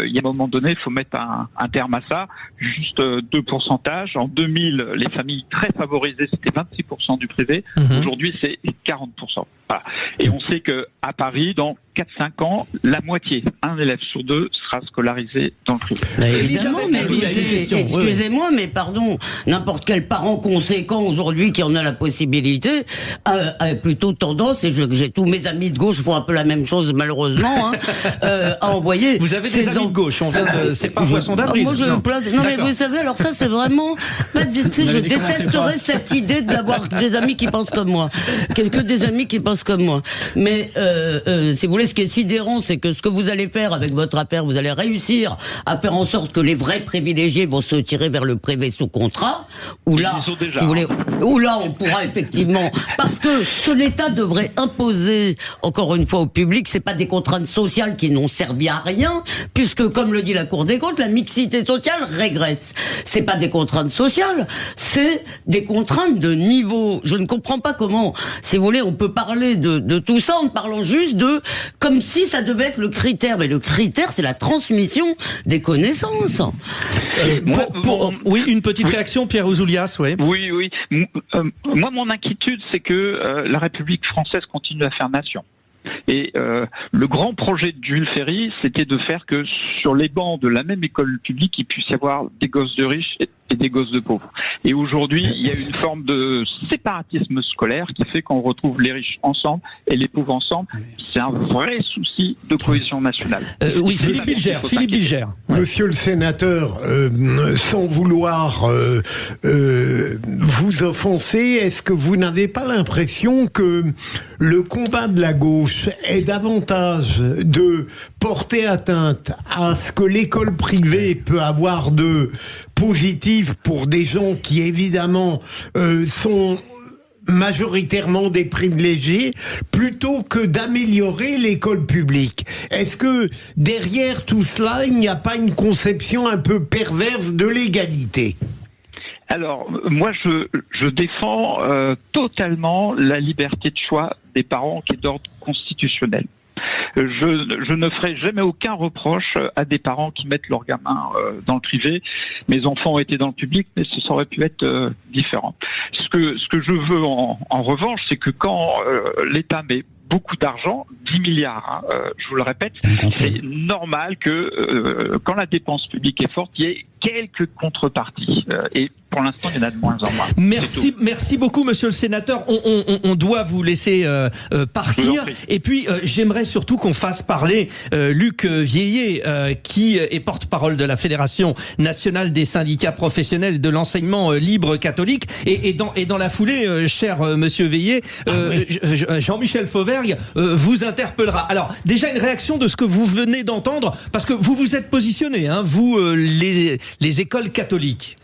Il y a un moment donné, il faut mettre un terme à ça. Juste 2 pourcentages. En 2000, les familles très favorisées, c'était 26% du privé. Aujourd'hui, c'est 40%. Voilà. Et on sait que à Paris, dans 4-5 ans, la moitié, un élève sur 2 sera scolarisé dans le privé. Évidemment, mais excusez-moi, mais pardon, n'importe quel parent conséquent aujourd'hui qui en a la possibilité a plutôt tendance, et j'ai tous mes amis de gauche font un peu la même chose malheureusement, à envoyer. Vous avez des amis de gauche, c'est pas Poisson d'avril. Non mais vous savez, alors ça c'est vraiment, je détesterais cette idée d'avoir des amis qui pensent comme moi, que des amis qui pensent comme moi. Mais si vous voulez, ce qui est sidérant, c'est que ce que vous allez faire avec votre affaire, vous allez réussir à faire en sorte que les vrais privilégiés vont se tirer vers le privé sous contrat, où là, si vous voulez, où là on pourra effectivement, parce que ce que l'État devrait imposer, encore une fois au public, c'est pas des contraintes sociales qui n'ont servi à rien, puisque comme le dit la Cour des comptes, la mixité sociale régresse. C'est pas des contraintes sociales, c'est des contraintes de niveau. Je ne comprends pas comment, si vous voulez, on peut parler de tout ça en parlant juste comme si ça devait être le critère. Mais le critère, c'est la transmission des connaissances. Oui, une petite réaction, Pierre Ouzoulias, oui. Oui. Moi, mon inquiétude, c'est que la République française continue à faire nation. Et le grand projet de Jules Ferry, c'était de faire que sur les bancs de la même école publique, il puisse y avoir des gosses de riches et des gosses de pauvres. Et aujourd'hui, il y a une forme de séparatisme scolaire qui fait qu'on retrouve les riches ensemble et les pauvres ensemble. C'est un vrai souci de cohésion nationale. Oui, Philippe Bilger. Monsieur le sénateur, sans vouloir vous offenser, est-ce que vous n'avez pas l'impression que le combat de la gauche gauche est davantage de porter atteinte à ce que l'école privée peut avoir de positif pour des gens qui évidemment sont majoritairement des privilégiés, plutôt que d'améliorer l'école publique. Est-ce que derrière tout cela, il n'y a pas une conception un peu perverse de l'égalité ? Alors, moi, je défends totalement la liberté de choix des parents qui est d'ordre constitutionnel. Je ne ferai jamais aucun reproche à des parents qui mettent leurs gamins dans le privé. Mes enfants ont été dans le public, mais ça aurait pu être différent. Ce que je veux en revanche, c'est que quand l'État met beaucoup d'argent, 10 milliards, je vous le répète, c'est normal que quand la dépense publique est forte, il y ait quelques contreparties. Et pour l'instant, il y en a de moins en moins. Merci beaucoup, monsieur le sénateur. On doit vous laisser partir. Et puis, j'aimerais surtout qu'on fasse parler Luc Vieillé, qui est porte-parole de la Fédération nationale des syndicats professionnels de l'enseignement libre catholique. Et dans la foulée, cher monsieur Vieillé, Jean-Michel Fauvergue vous interpellera. Alors, déjà une réaction de ce que vous venez d'entendre, parce que vous vous êtes positionné, hein, vous, les écoles catholiques.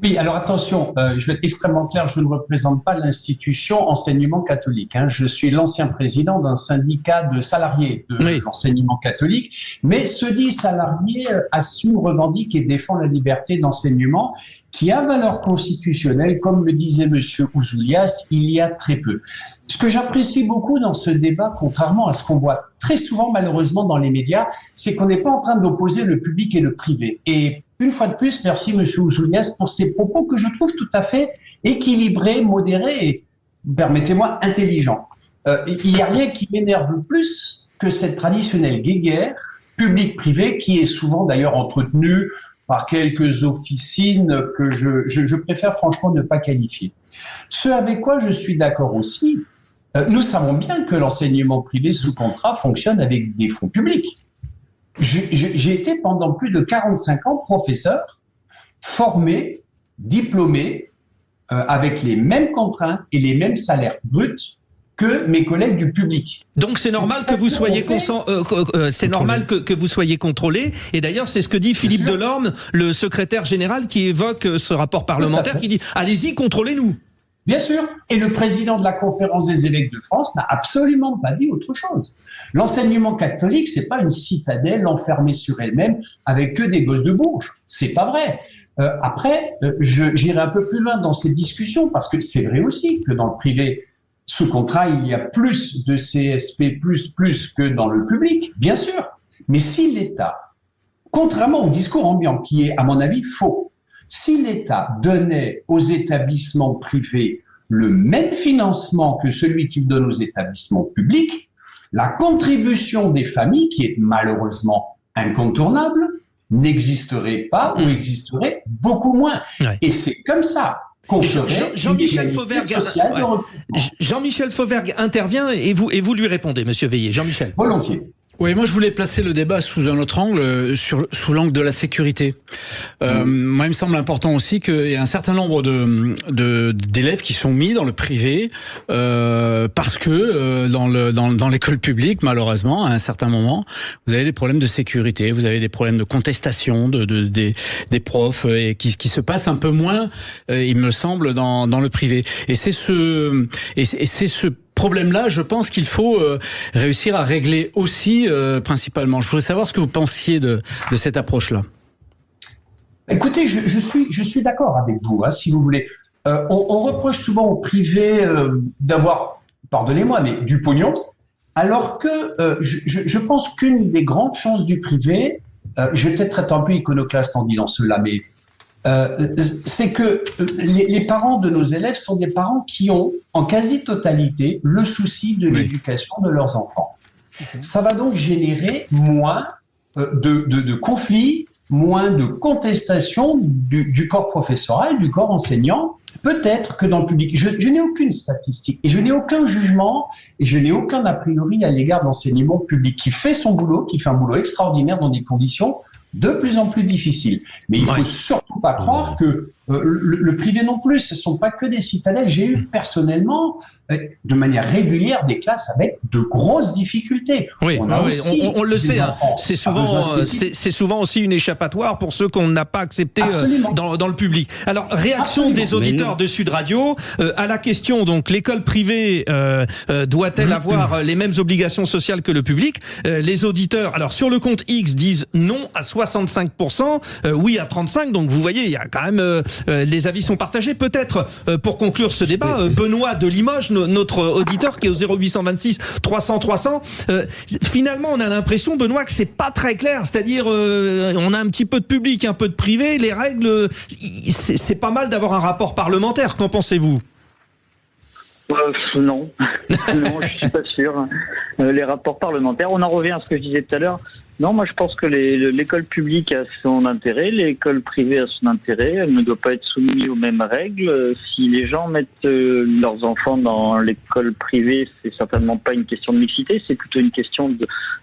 Oui, alors attention, je vais être extrêmement clair, je ne représente pas l'institution enseignement catholique. Je suis l'ancien président d'un syndicat de salariés de l'enseignement catholique, mais ce dit salarié assume, revendique et défend la liberté d'enseignement qui a valeur constitutionnelle, comme le disait monsieur Ouzoulias il y a très peu. Ce que j'apprécie beaucoup dans ce débat, contrairement à ce qu'on voit très souvent malheureusement dans les médias, c'est qu'on n'est pas en train d'opposer le public et le privé. Et une fois de plus, merci monsieur Ouzoulias pour ces propos que je trouve tout à fait équilibrés, modérés et, permettez-moi, intelligents. Il n'y a rien qui m'énerve plus que cette traditionnelle guéguerre public-privé qui est souvent d'ailleurs entretenue par quelques officines que je préfère franchement ne pas qualifier. Ce avec quoi je suis d'accord aussi, nous savons bien que l'enseignement privé sous contrat fonctionne avec des fonds publics. J'ai été pendant plus de 45 ans professeur, formé, diplômé, avec les mêmes contraintes et les mêmes salaires bruts que mes collègues du public. Donc c'est normal que vous soyez que vous soyez contrôlé. Et d'ailleurs, c'est ce que dit Philippe Delorme, le secrétaire général, qui évoque ce rapport parlementaire, qui dit « Allez-y, contrôlez-nous ». Bien sûr. Et le président de la Conférence des évêques de France n'a absolument pas dit autre chose. L'enseignement catholique, c'est pas une citadelle enfermée sur elle-même avec que des gosses de Bourges. C'est pas vrai. Après, j'irai un peu plus loin dans ces discussions parce que c'est vrai aussi que dans le privé, sous contrat, il y a plus de CSP++ que dans le public, bien sûr. Mais si l'État, contrairement au discours ambiant, qui est à mon avis faux, si l'État donnait aux établissements privés le même financement que celui qu'il donne aux établissements publics, la contribution des familles, qui est malheureusement incontournable, n'existerait pas ou existerait beaucoup moins. Ouais. Et c'est comme ça qu'on ferait Jean-Michel Fauvergue intervient et vous lui répondez, monsieur Vieillé. Jean-Michel. Volontiers. Oui, moi je voulais placer le débat sous un autre angle, sous l'angle de la sécurité. Moi, il me semble important aussi qu'il y a un certain nombre d'élèves qui sont mis dans le privé parce que dans l'école publique, malheureusement, à un certain moment, vous avez des problèmes de sécurité, vous avez des problèmes de contestation des profs et qui se passent un peu moins, il me semble, dans le privé. Et c'est ce problème-là, je pense qu'il faut réussir à régler aussi principalement. Je voudrais savoir ce que vous pensiez de cette approche-là. Écoutez, je suis d'accord avec vous, si vous voulez. On reproche souvent au privé d'avoir, pardonnez-moi, mais du pognon, alors que je pense qu'une des grandes chances du privé, je vais peut-être être un peu iconoclaste en disant cela, mais c'est que les parents de nos élèves sont des parents qui ont en quasi-totalité le souci de l'éducation de leurs enfants. Ça va donc générer moins de conflits, moins de contestations du corps professoral, du corps enseignant, peut-être que dans le public. Je n'ai aucune statistique et je n'ai aucun jugement et je n'ai aucun a priori à l'égard de l'enseignement public qui fait son boulot, qui fait un boulot extraordinaire dans des conditions de plus en plus difficile. Mais il ne faut surtout pas croire que le privé non plus. Ce ne sont pas que des citadelles. J'ai eu personnellement, de manière régulière, des classes avec de grosses difficultés. Oui, on le sait. Hein. C'est souvent aussi une échappatoire pour ceux qu'on n'a pas accepté dans le public. Alors, réaction des auditeurs de Sud Radio à la question, donc, l'école privée doit-elle avoir les mêmes obligations sociales que le public? Les auditeurs, alors sur le compte X, disent non à 65%, oui à 35%, donc vous voyez, il y a quand même, les avis sont partagés. Peut-être, pour conclure ce débat, Benoît de Limoges, notre auditeur qui est au 0826 300 300, finalement on a l'impression, Benoît, que c'est pas très clair, c'est-à-dire on a un petit peu de public, un peu de privé, les règles, c'est pas mal d'avoir un rapport parlementaire, qu'en pensez-vous? Non, non, je suis pas sûr. Les rapports parlementaires, on en revient à ce que je disais tout à l'heure. Non, moi je pense que l'école publique a son intérêt, l'école privée a son intérêt, elle ne doit pas être soumise aux mêmes règles. Si les gens mettent leurs enfants dans l'école privée, c'est certainement pas une question de mixité, c'est plutôt une question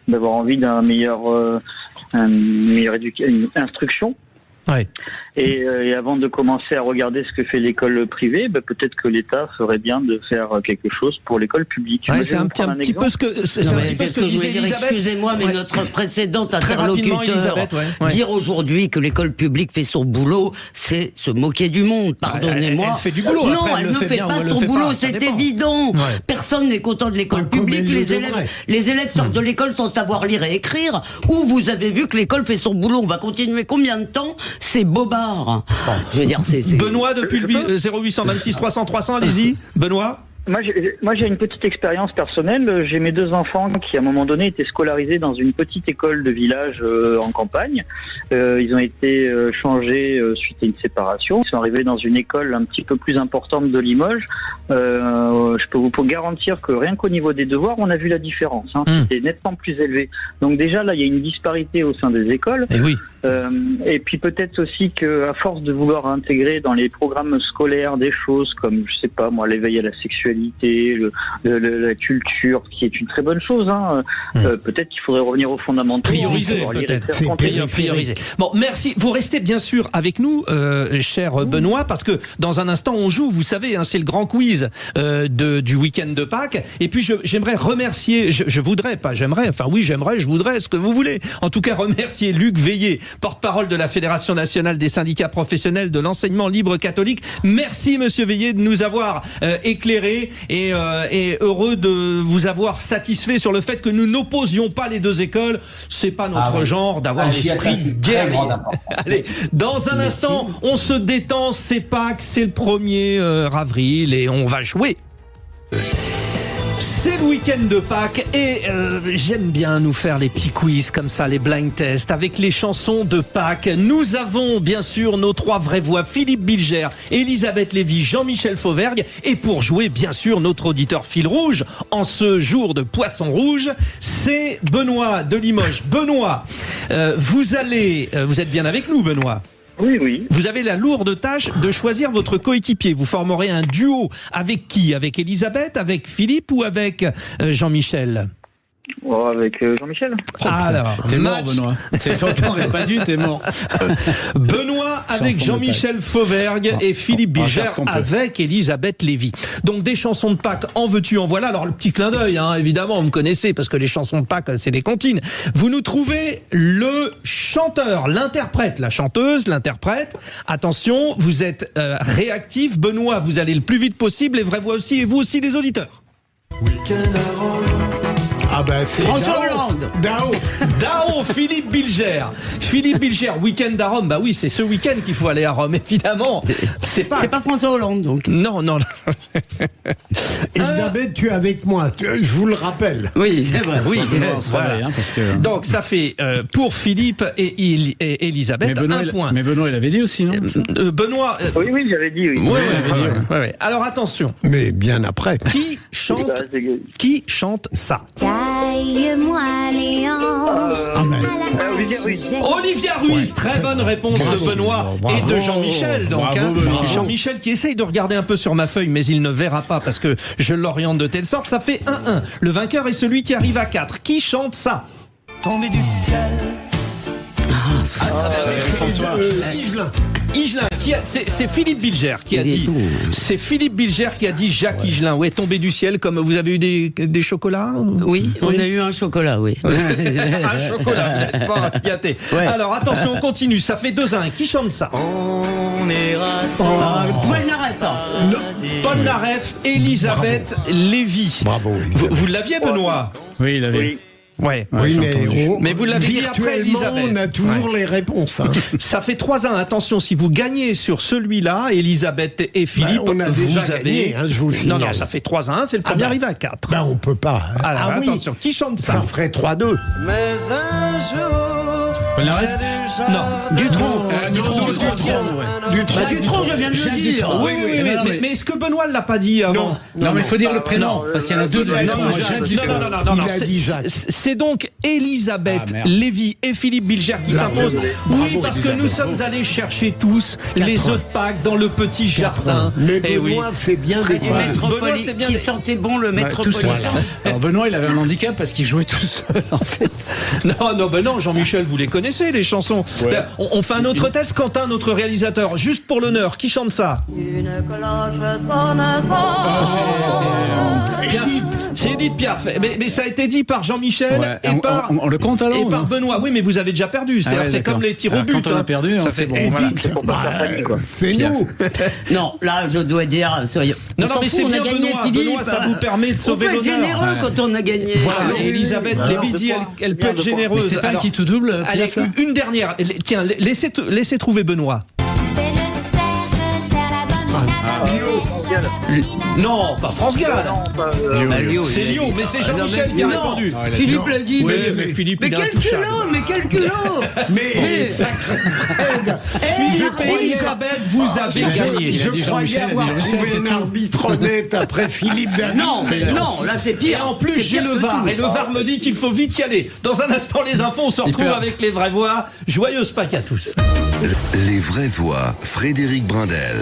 d'avoir envie d'une meilleure instruction. Ouais. Et avant de commencer à regarder ce que fait l'école privée, peut-être que l'État ferait bien de faire quelque chose pour l'école publique. Ouais, c'est un petit peu ce que disait Elisabeth. Excusez-moi, mais notre précédente interlocuteur, dire aujourd'hui que l'école publique fait son boulot, c'est se moquer du monde. Pardonnez-moi. Elle fait du boulot. Non, elle ne fait pas son boulot, c'est évident. Personne n'est content de l'école publique. Les élèves sortent de l'école sans savoir lire et écrire. Ou vous avez vu que l'école fait son boulot. On va continuer combien de temps? C'est bobard. Je veux dire, c'est... Benoît, depuis le 0826 300 300, allez-y. Benoît. Moi, j'ai une petite expérience personnelle. J'ai mes deux enfants qui, à un moment donné, étaient scolarisés dans une petite école de village en campagne. Ils ont été changés suite à une séparation. Ils sont arrivés dans une école un petit peu plus importante de Limoges. Je peux vous garantir que rien qu'au niveau des devoirs, on a vu la différence. C'était nettement plus élevé. Donc déjà, là, il y a une disparité au sein des écoles. Et oui. Et puis peut-être aussi qu'à force de vouloir intégrer dans les programmes scolaires des choses comme, je sais pas moi, l'éveil à la sexualité, la culture, qui est une très bonne chose, peut-être qu'il faudrait revenir aux fondamentaux. Prioriser, peut-être. Prioriser. Bon, merci. Vous restez bien sûr avec nous, cher Benoît, parce que dans un instant, on joue, vous savez, c'est le grand quiz du week-end de Pâques. Et puis, j'aimerais remercier, je voudrais, ce que vous voulez. En tout cas, remercier Luc Veillé, porte-parole de la Fédération nationale des syndicats professionnels de l'enseignement libre catholique. Merci, monsieur Veillé, de nous avoir éclairé et heureux de vous avoir satisfait sur le fait que nous n'opposions pas les deux écoles. C'est pas notre genre d'avoir l'esprit guerrier. Allez, dans un instant, on se détend, c'est Pâques, c'est le 1er avril et on va jouer. C'est le week-end de Pâques et j'aime bien nous faire les petits quiz comme ça, les blind tests avec les chansons de Pâques. Nous avons bien sûr nos trois vraies voix, Philippe Bilger, Elisabeth Lévy, Jean-Michel Fauvergue, et pour jouer bien sûr notre auditeur fil rouge en ce jour de poisson rouge, c'est Benoît de Limoges. Benoît, vous êtes bien avec nous, Benoît? Oui, oui. Vous avez la lourde tâche de choisir votre coéquipier. Vous formerez un duo avec qui? Avec Elisabeth, avec Philippe ou avec Jean-Michel? Avec Jean-Michel. Alors, t'es mort, Benoît. T'aurais pas dû, t'es mort. Benoît avec Jean-Michel Fauvergue et Philippe Bilger avec Elisabeth Lévy. Donc des chansons de Pâques, en veux-tu, en voilà. Alors le petit clin d'œil, évidemment, vous me connaissez parce que les chansons de Pâques, c'est des comptines. Vous nous trouvez le chanteur, l'interprète, la chanteuse, l'interprète. Attention, vous êtes réactif. Benoît, vous allez le plus vite possible. Les vraies voix aussi, et vous aussi, les auditeurs. C'est François Hollande. Dao, Philippe Bilger. Philippe Bilger, week-end à Rome. Bah oui, c'est ce week-end qu'il faut aller à Rome, évidemment. C'est pas François Hollande, donc. Non. Elisabeth, tu es avec moi, je vous le rappelle. Oui, c'est vrai. Oui, voilà. Parce que... Donc ça fait pour Philippe et Elisabeth un point. Mais Benoît, il avait dit aussi, non? Benoît. Oui, j'avais dit, oui. Oui. Alors attention. Mais bien après. Qui chante ça? Taille-moi les hanches. Olivia Ruiz, très bonne réponse de Benoît et de Jean-Michel. Donc, Jean-Michel qui essaye de regarder un peu sur ma feuille, mais il ne verra pas parce que je l'oriente de telle sorte. Ça fait 1-1. Le vainqueur est celui qui arrive à 4. Qui chante ça? Tombé du ciel. Higelin, c'est Philippe Bilger qui a dit. C'est Philippe Bilger qui a dit Jacques Higelin. Ouais, tombé du ciel, comme vous avez eu des chocolats. Oui, on a eu un chocolat, oui. Un chocolat, vous n'êtes pas gâté. Ouais. Alors attention, on continue. Ça fait 2-1. Qui chante ça? On ira. Paul Naref. Paul Naref, Elisabeth Lévy. Bravo. Vous l'aviez, Benoît? Oui, il l'avait. Oui. Ouais, oui, mais vous l'avez dit après Elisabeth. On a toujours les réponses. Hein. Ça fait 3-1. Attention, si vous gagnez sur celui-là, Elisabeth et Philippe, on a vous déjà avez. Gagné, hein, je vous signale. Non, ça fait 3-1. C'est le premier arrivé à 4. On peut pas. Alors, attention, qui chante ça? Ça ferait 3-2. Mais un jour. Paul Naref? Non. Dutronc. Dutronc, je viens de le dire. Oui, mais est-ce que Benoît ne l'a pas dit avant? Non, mais il faut dire le prénom, parce qu'il y en a deux. Non, c'est donc Elisabeth Lévy et Philippe Bilger qui s'imposent. Oui, parce que nous sommes allés chercher tous les œufs de Pâques dans le petit jardin. Mais Benoît, c'est bien des fois. Qui sentait bon le métropolitain. Alors Benoît, il avait un handicap parce qu'il jouait tout seul, en fait. Non, Jean-Michel, vous les connaissez, les chansons. Ouais. On fait un autre test. Quentin, notre réalisateur, juste pour l'honneur, qui chante ça? Une cloche sonne. C'est Edith Piaf. Mais ça a été dit par Jean-Michel et par. On le compte alors? Et par Benoît. Oui, mais vous avez déjà perdu. C'est comme les tirs au but. Quand on a perdu, ça fait bon. C'est nous. Non, là, je dois dire. Non, mais c'est bien Benoît, ça vous permet de sauver l'honneur. On peut être généreux quand on a gagné. Voilà, Elisabeth Lévy dit elle peut être généreuse. Mais c'est pas un petit tout double. Allez, une dernière. Tiens, laissez trouver Benoît. Non, pas France Gall. C'est Lio, mais c'est Jean-Michel qui a répondu. Philippe l'a dit. Mais Philippe, il est intouchable. Mais quel culot. Mais Elisabeth, vous avez gagné. Je croyais avoir trouvé un arbitre honnête après Philippe David. Non, là c'est pire. Et en plus, j'ai le VAR. Et le VAR me dit qu'il faut vite y aller. Dans un instant, les infos, on se retrouve avec les vraies voix. Joyeuse Pâques à tous. Les vraies voix, Frédéric Brindel.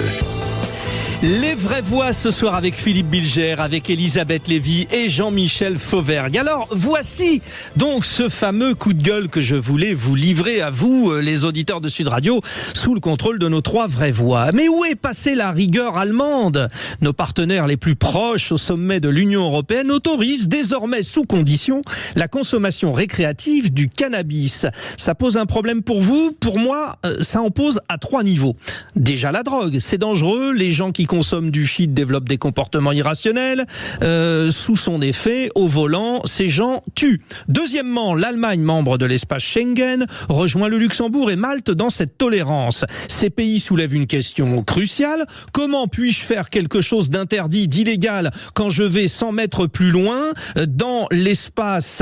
Les vraies voix ce soir avec Philippe Bilger, avec Elisabeth Lévy et Jean-Michel Fauvergue. Alors voici donc ce fameux coup de gueule que je voulais vous livrer à vous, les auditeurs de Sud Radio, sous le contrôle de nos 3 vraies voix. Mais où est passée la rigueur allemande? Nos partenaires les plus proches au sommet de l'Union européenne autorisent désormais sous condition la consommation récréative du cannabis. Ça pose un problème pour vous? Pour moi, ça en pose à 3 niveaux. Déjà la drogue, c'est dangereux, les gens qui consomment du shit développent des comportements irrationnels. Sous son effet, au volant, ces gens tuent. Deuxièmement, l'Allemagne, membre de l'espace Schengen, rejoint le Luxembourg et Malte dans cette tolérance. Ces pays soulèvent une question cruciale. Comment puis-je faire quelque chose d'interdit, d'illégal, quand je vais 100 mètres plus loin dans l'espace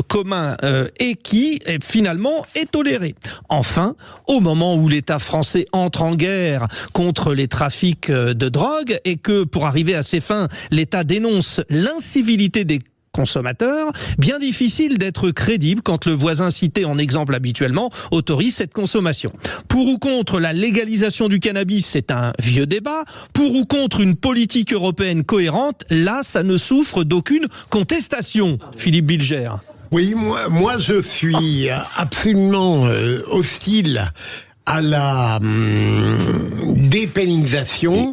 commun et qui, finalement, est toléré? Enfin, au moment où l'État français entre en guerre contre les trafics de drogue et que, pour arriver à ses fins, l'État dénonce l'incivilité des consommateurs, bien difficile d'être crédible quand le voisin cité en exemple habituellement autorise cette consommation. Pour ou contre la légalisation du cannabis, c'est un vieux débat. Pour ou contre une politique européenne cohérente, là, ça ne souffre d'aucune contestation. Philippe Bilger. Oui, moi je suis absolument hostile à la dépénalisation,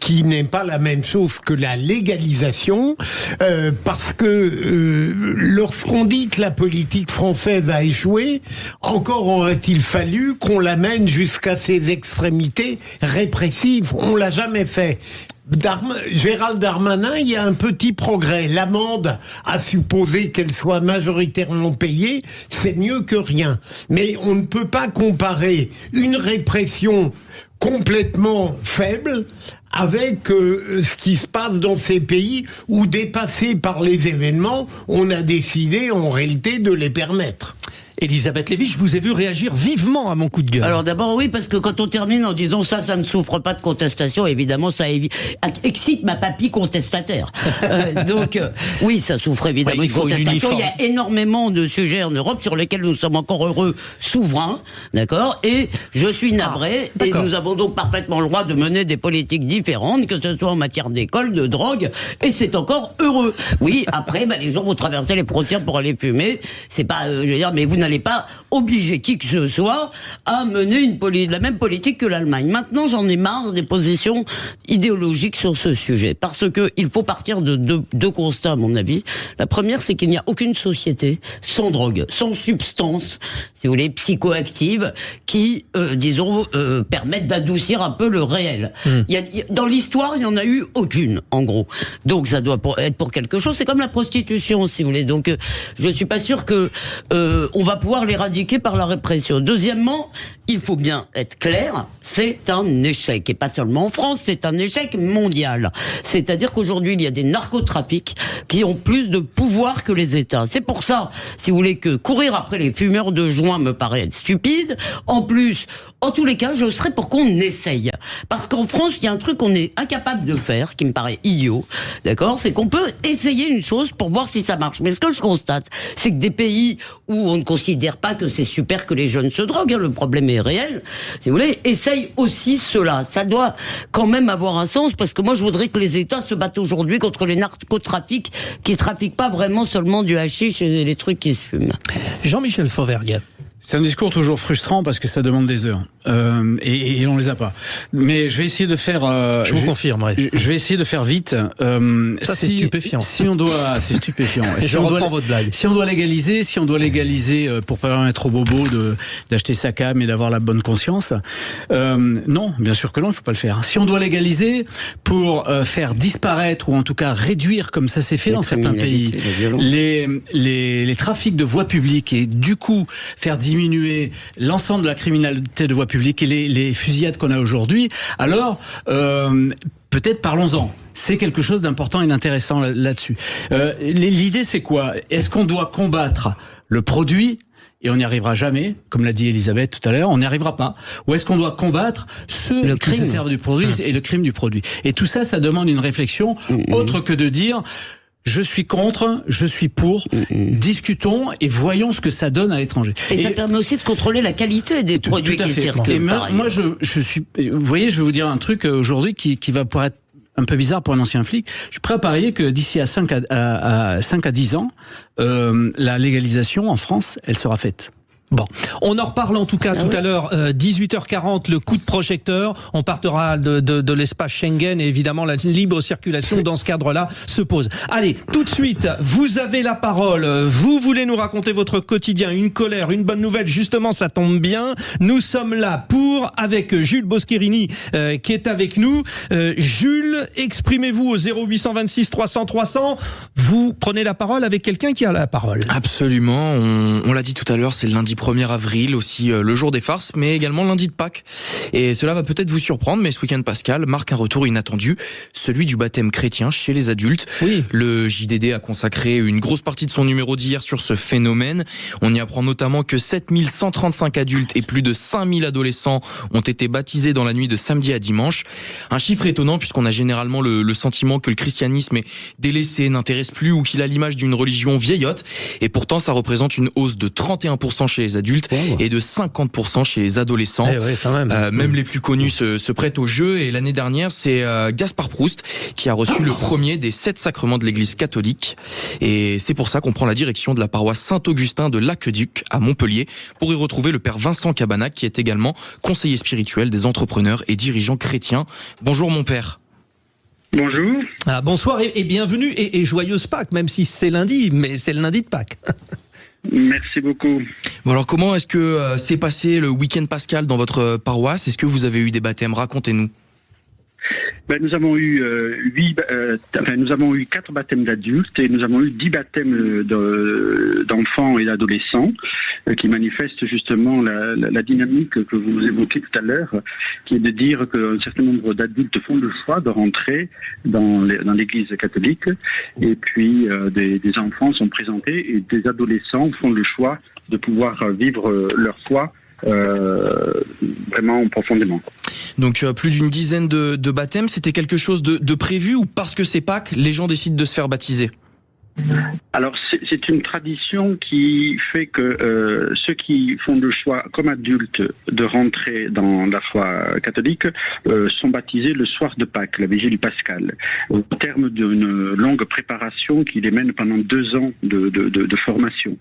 qui n'est pas la même chose que la légalisation, parce que lorsqu'on dit que la politique française a échoué, encore aurait-il fallu qu'on l'amène jusqu'à ses extrémités répressives. On l'a jamais fait. Gérald Darmanin, il y a un petit progrès. L'amende, à supposer qu'elle soit majoritairement payée, c'est mieux que rien. Mais on ne peut pas comparer une répression complètement faible avec ce qui se passe dans ces pays où, dépassés par les événements, on a décidé en réalité de les permettre. Elisabeth Lévy, je vous ai vu réagir vivement à mon coup de gueule. Alors d'abord oui, parce que quand on termine en disant ça ne souffre pas de contestation, évidemment ça excite ma papille contestataire. Donc oui, ça souffre évidemment de contestation. Il y a énormément de sujets en Europe sur lesquels nous sommes encore heureux souverains, d'accord? Et je suis navré, et nous avons donc parfaitement le droit de mener des politiques différentes, que ce soit en matière d'école, de drogue, et c'est encore heureux. Oui, après, les gens vont traverser les frontières pour aller fumer, c'est pas, je veux dire, mais vous n'avez n'allez pas obliger qui que ce soit à mener la même politique que l'Allemagne. Maintenant, j'en ai marre des positions idéologiques sur ce sujet, parce que il faut partir de deux constats, à mon avis. La première, c'est qu'il n'y a aucune société sans drogue, sans substance, si vous voulez, psychoactive, qui, disons, permettent d'adoucir un peu le réel. Dans l'histoire, il n'y en a eu aucune, en gros. Donc ça doit être pour quelque chose. C'est comme la prostitution, si vous voulez. Donc je suis pas sûr que on va pouvoir l'éradiquer par la répression. Deuxièmement, il faut bien être clair, c'est un échec. Et pas seulement en France, c'est un échec mondial. C'est-à-dire qu'aujourd'hui, il y a des narcotrafics qui ont plus de pouvoir que les États. C'est pour ça, si vous voulez, que courir après les fumeurs de joint me paraît être stupide. En plus, en tous les cas, je serais pour qu'on essaye. Parce qu'en France, il y a un truc qu'on est incapable de faire, qui me paraît idiot, d'accord ? C'est qu'on peut essayer une chose pour voir si ça marche. Mais ce que je constate, c'est que des pays où on ne considère pas que c'est super que les jeunes se droguent, le problème est réel, si vous voulez, essayent aussi cela. Ça doit quand même avoir un sens, parce que moi, je voudrais que les États se battent aujourd'hui contre les narcotrafics qui trafiquent pas vraiment seulement du hashish et les trucs qui se fument. Jean-Michel Fauvergue. C'est un discours toujours frustrant parce que ça demande des heures et on les a pas. Mais je vais essayer de faire. Je vous confirme. Ouais. Je vais essayer de faire vite. Ça c'est stupéfiant. Si on doit, c'est stupéfiant. Je reprends votre blague. Si on doit légaliser pour permettre aux bobos d'acheter sa cam et d'avoir la bonne conscience. Non, bien sûr que non, il faut pas le faire. Si on doit légaliser pour faire disparaître ou en tout cas réduire, comme ça s'est fait dans certains pays, les trafics de voies publiques et du coup faire diminuer l'ensemble de la criminalité de voie publique et les fusillades qu'on a aujourd'hui, alors peut-être parlons-en. C'est quelque chose d'important et d'intéressant là-dessus. L'idée, c'est quoi ? Est-ce qu'on doit combattre le produit ? Et on n'y arrivera jamais, comme l'a dit Elisabeth tout à l'heure, on n'y arrivera pas. Ou est-ce qu'on doit combattre ceux qui se servent du produit et le crime du produit ? Et tout ça, ça demande une réflexion autre que de dire... Je suis contre, je suis pour, discutons et voyons ce que ça donne à l'étranger. Et ça permet aussi de contrôler la qualité des produits qui circulent. Et moi, je suis... Vous voyez, je vais vous dire un truc aujourd'hui qui va pouvoir être un peu bizarre pour un ancien flic. Je suis prêt à parier que d'ici à 5 à 10 ans, la légalisation en France, elle sera faite. Bon, on en reparle en tout cas tout à l'heure, 18h40, le coup de projecteur. On partira de l'espace Schengen et évidemment la libre circulation dans ce cadre-là se pose. Allez, tout de suite, vous avez la parole. Vous voulez nous raconter votre quotidien, une colère, une bonne nouvelle. Justement, ça tombe bien. Nous sommes là avec Jules Boscherini qui est avec nous. Jules, exprimez-vous au 0826 300 300. Vous prenez la parole avec quelqu'un qui a la parole. Absolument. On l'a dit tout à l'heure, c'est le lundi 1er avril, aussi le jour des farces, mais également lundi de Pâques. Et cela va peut-être vous surprendre, mais ce week-end pascal marque un retour inattendu, celui du baptême chrétien chez les adultes. Oui. Le JDD a consacré une grosse partie de son numéro d'hier sur ce phénomène. On y apprend notamment que 7135 adultes et plus de 5000 adolescents ont été baptisés dans la nuit de samedi à dimanche. Un chiffre étonnant puisqu'on a généralement le sentiment que le christianisme est délaissé, n'intéresse plus ou qu'il a l'image d'une religion vieillotte. Et pourtant, ça représente une hausse de 31% chez les adultes et de 50% chez les adolescents. Même les plus connus se prêtent au jeu. Et l'année dernière, c'est Gaspard Proust qui a reçu le premier des 7 sacrements de l'Église catholique. Et c'est pour ça qu'on prend la direction de la paroisse Saint-Augustin de l'Aqueduc à Montpellier pour y retrouver le père Vincent Cabanac qui est également conseiller spirituel des entrepreneurs et dirigeants chrétiens. Bonjour mon père. Bonjour. Bonsoir et bienvenue et joyeuse Pâques, même si c'est lundi, mais c'est le lundi de Pâques. Merci beaucoup. Bon alors comment est-ce que s'est passé le week-end pascal dans votre paroisse ? Est-ce que vous avez eu des baptêmes ? Racontez-nous. Nous avons eu 4 baptêmes d'adultes et nous avons eu 10 baptêmes d'enfants et d'adolescents qui manifestent justement la dynamique que vous évoquez tout à l'heure, qui est de dire qu'un certain nombre d'adultes font le choix de rentrer dans l'Église catholique et puis des enfants sont présentés et des adolescents font le choix de pouvoir vivre leur foi vraiment profondément. Donc plus d'une dizaine de baptêmes, c'était quelque chose de prévu ou parce que c'est Pâques, les gens décident de se faire baptiser ? Alors, c'est une tradition qui fait que ceux qui font le choix, comme adultes, de rentrer dans la foi catholique sont baptisés le soir de Pâques, la vigile pascale, au terme d'une longue préparation qui les mène pendant 2 ans de formation.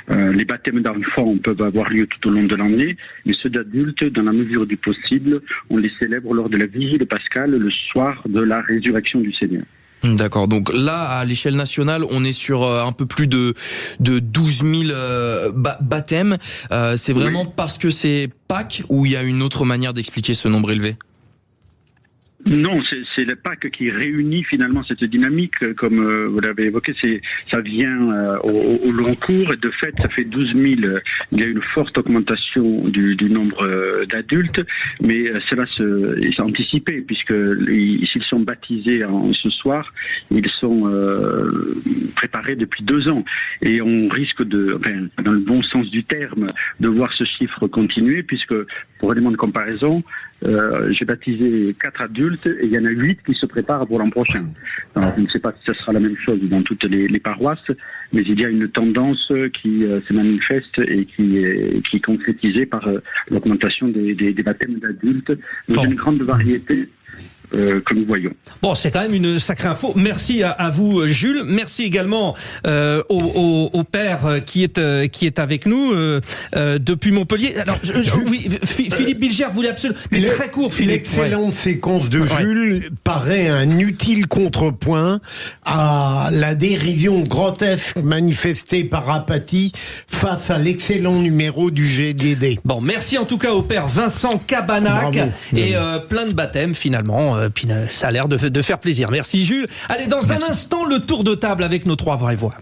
Les baptêmes d'enfants peuvent avoir lieu tout au long de l'année, mais ceux d'adultes, dans la mesure du possible, on les célèbre lors de la vigile pascale, le soir de la résurrection du Seigneur. D'accord, donc là, à l'échelle nationale, on est sur un peu plus de 12 000 baptêmes. C'est vraiment parce que c'est Pâques ou il y a une autre manière d'expliquer ce nombre élevé ? Non, c'est la Pâques qui réunit finalement cette dynamique, comme vous l'avez évoqué, ça vient au long cours, et de fait, ça fait 12 000. Il y a une forte augmentation du nombre d'adultes, mais cela est anticipé, puisque s'ils sont baptisés ce soir, ils sont préparés depuis 2 ans, et on risque dans le bon sens du terme, de voir ce chiffre continuer, puisque, pour élément de comparaison, j'ai baptisé 4 adultes et il y en a 8 qui se préparent pour l'an prochain. Alors, je ne sais pas si ce sera la même chose dans toutes les paroisses, mais il y a une tendance qui se manifeste et qui est concrétisée par l'augmentation des baptêmes d'adultes dans une grande variété que nous voyons. Bon, c'est quand même une sacrée info. Merci à vous, Jules. Merci également au père qui est avec nous depuis Montpellier. Alors, oui, Philippe Bilger voulait absolument... Mais très court, Philippe. L'excellente séquence de Jules paraît un utile contrepoint à la dérision grotesque manifestée par Apathy face à l'excellent numéro du GDD. Bon, merci en tout cas au père Vincent Cabanac. Bravo. Et plein de baptêmes finalement. Puis ça a l'air de faire plaisir. Merci Jules. Allez, dans un instant, le tour de table avec nos 3 vraies voix.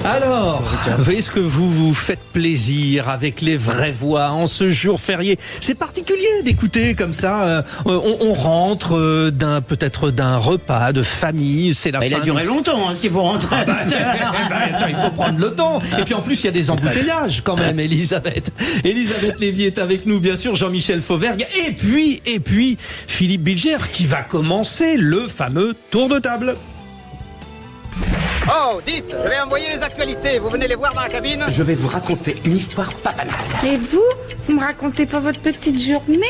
Alors, est-ce que vous vous faites plaisir avec les vraies voix en ce jour férié? C'est particulier d'écouter comme ça. On rentre peut-être d'un repas de famille. C'est la fin. Il a duré longtemps, si vous rentrez. Attends, il faut prendre le temps. Et puis en plus, il y a des embouteillages quand même, Elisabeth. Elisabeth Lévy est avec nous, bien sûr. Jean-Michel Fauvergue. Et puis Philippe Bilger qui va commencer le fameux tour de table. Oh, dites, je vais envoyer les actualités. Vous venez les voir dans la cabine? Je vais vous raconter une histoire pas banale. Et vous me racontez pas votre petite journée?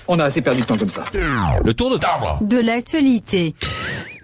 On a assez perdu de temps comme ça. Le tour de table. De l'actualité.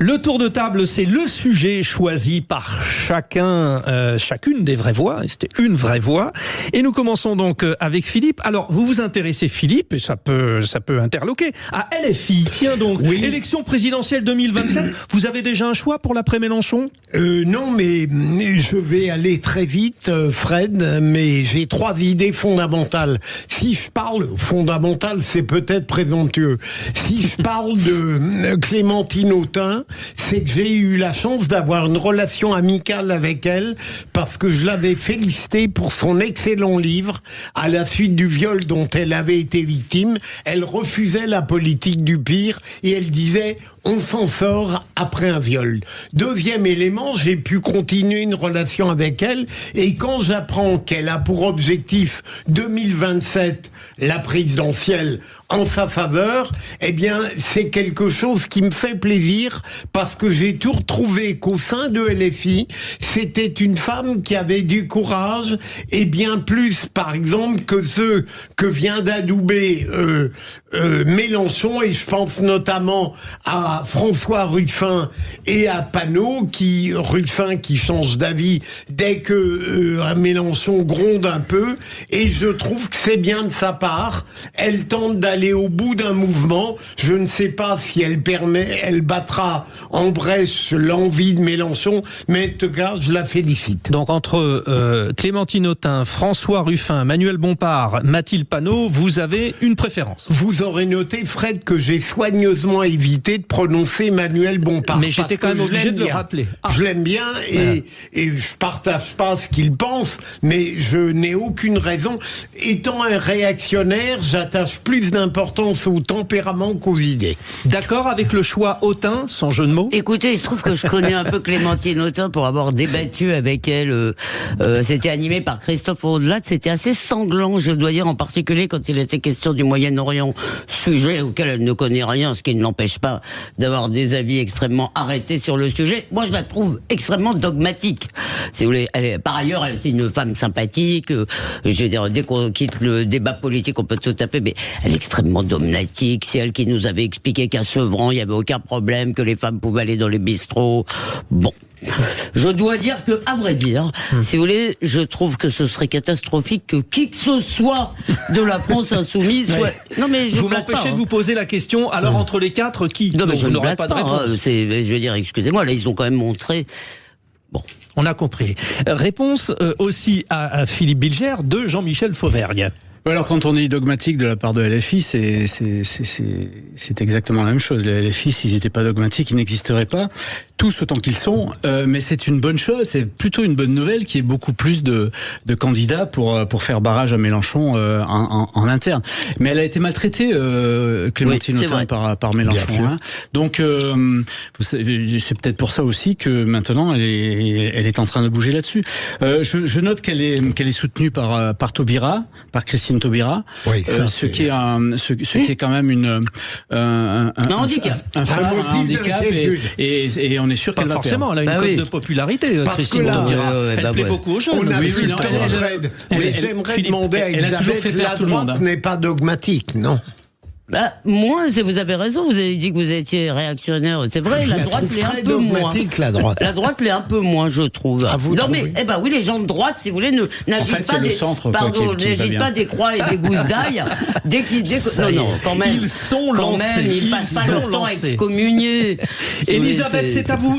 Le tour de table, c'est le sujet choisi par chacune des vraies voix. C'était une vraie voix. Et nous commençons donc avec Philippe. Alors, vous vous intéressez, Philippe, et ça peut interloquer, à LFI. Tiens donc, oui. Élection présidentielle 2027. Vous avez déjà un choix pour l'après-Mélenchon? Non, mais je vais aller très vite, Fred, mais j'ai 3 idées fondamentales. Si je parle, fondamental, c'est peut-être présomptueux. Si je parle de Clémentine Autain, c'est que j'ai eu la chance d'avoir une relation amicale avec elle parce que je l'avais félicitée pour son excellent livre à la suite du viol dont elle avait été victime. Elle refusait la politique du pire et elle disait on s'en sort après un viol. Deuxième élément, j'ai pu continuer une relation avec elle et quand j'apprends qu'elle a pour objectif 2027 la présidentielle en sa faveur, eh bien, c'est quelque chose qui me fait plaisir parce que j'ai tout retrouvé qu'au sein de LFI, c'était une femme qui avait du courage et bien plus, par exemple, que ceux que vient d'adouber Mélenchon, et je pense notamment à François Ruffin et à Panot, Ruffin qui change d'avis dès que Mélenchon gronde un peu, et je trouve que c'est bien de sa part. Elle tente d'aller au bout d'un mouvement. Je ne sais pas si elle battra en brèche l'envie de Mélenchon, mais en tout cas, je la félicite. Donc entre Clémentine Autain, François Ruffin, Manuel Bompard, Mathilde Panot, vous avez une préférence? Vous aurez noté, Fred, que j'ai soigneusement évité de prononcer Manuel Bompard. Mais j'étais quand même obligé de le rappeler. Je l'aime bien et je partage pas ce qu'il pense, mais je n'ai aucune raison. Étant un réactionnaire, j'attache plus d'importance au tempérament qu'aux idées. D'accord avec le choix Autain, sans jeu de mots? Écoutez, il se trouve que je connais un peu Clémentine Autain pour avoir débattu avec elle. C'était animé par Christophe Audelat. C'était assez sanglant, je dois dire, en particulier quand il était question du Moyen-Orient. sujet auquel elle ne connaît rien, ce qui ne l'empêche pas d'avoir des avis extrêmement arrêtés sur le sujet. Moi, je la trouve extrêmement dogmatique. Si vous voulez, par ailleurs, elle c'est une femme sympathique. Je veux dire, dès qu'on quitte le débat politique, on peut tout à fait, mais elle est extrêmement dogmatique. C'est elle qui nous avait expliqué qu'à Sevran, il n'y avait aucun problème, que les femmes pouvaient aller dans les bistrots. Bon. Je dois dire que, à vrai dire, si vous voulez, je trouve que ce serait catastrophique que qui que ce soit de la France insoumise soit... Ouais. Non, mais je vous m'empêchez de vous poser la question, alors entre les quatre, qui? Non, mais vous n'aurez pas de réponse. Je veux dire, excusez-moi, là, ils ont quand même montré... Bon. On a compris. Réponse aussi à Philippe Bilger de Jean-Michel Fauvergue. Alors, quand on dit dogmatique de la part de LFI, c'est exactement la même chose. Les LFI, s'ils n'étaient pas dogmatiques, ils n'existeraient pas, tous autant qu'ils sont. Mais c'est une bonne chose, c'est plutôt une bonne nouvelle qu'il y ait beaucoup plus de candidats pour faire barrage à Mélenchon en interne. Mais elle a été maltraitée, Clémentine Autain, par Mélenchon. Hein. Donc, c'est peut-être pour ça aussi que maintenant, elle est en train de bouger là-dessus. Je note qu'elle est soutenue par Taubira, par Christine Taubira, oui, ce qui est quand même un handicap, et on est sûr qu'elle va forcément, elle a une cote de popularité, Christine Taubira. Elle plaît beaucoup aux jeunes. J'aimerais demander à Elisabeth, la droite n'est pas dogmatique, non? Bah, moi, vous avez raison, vous avez dit que vous étiez réactionnaire. C'est vrai, la droite l'est un peu moins. La droite l'est un peu moins, je trouve. Non, mais, oui, les gens de droite, si vous voulez, n'agitent pas des croix et des gousses d'ail. Non, quand même. Ils sont lancés. Ils passent pas leur temps à excommunier. Elisabeth,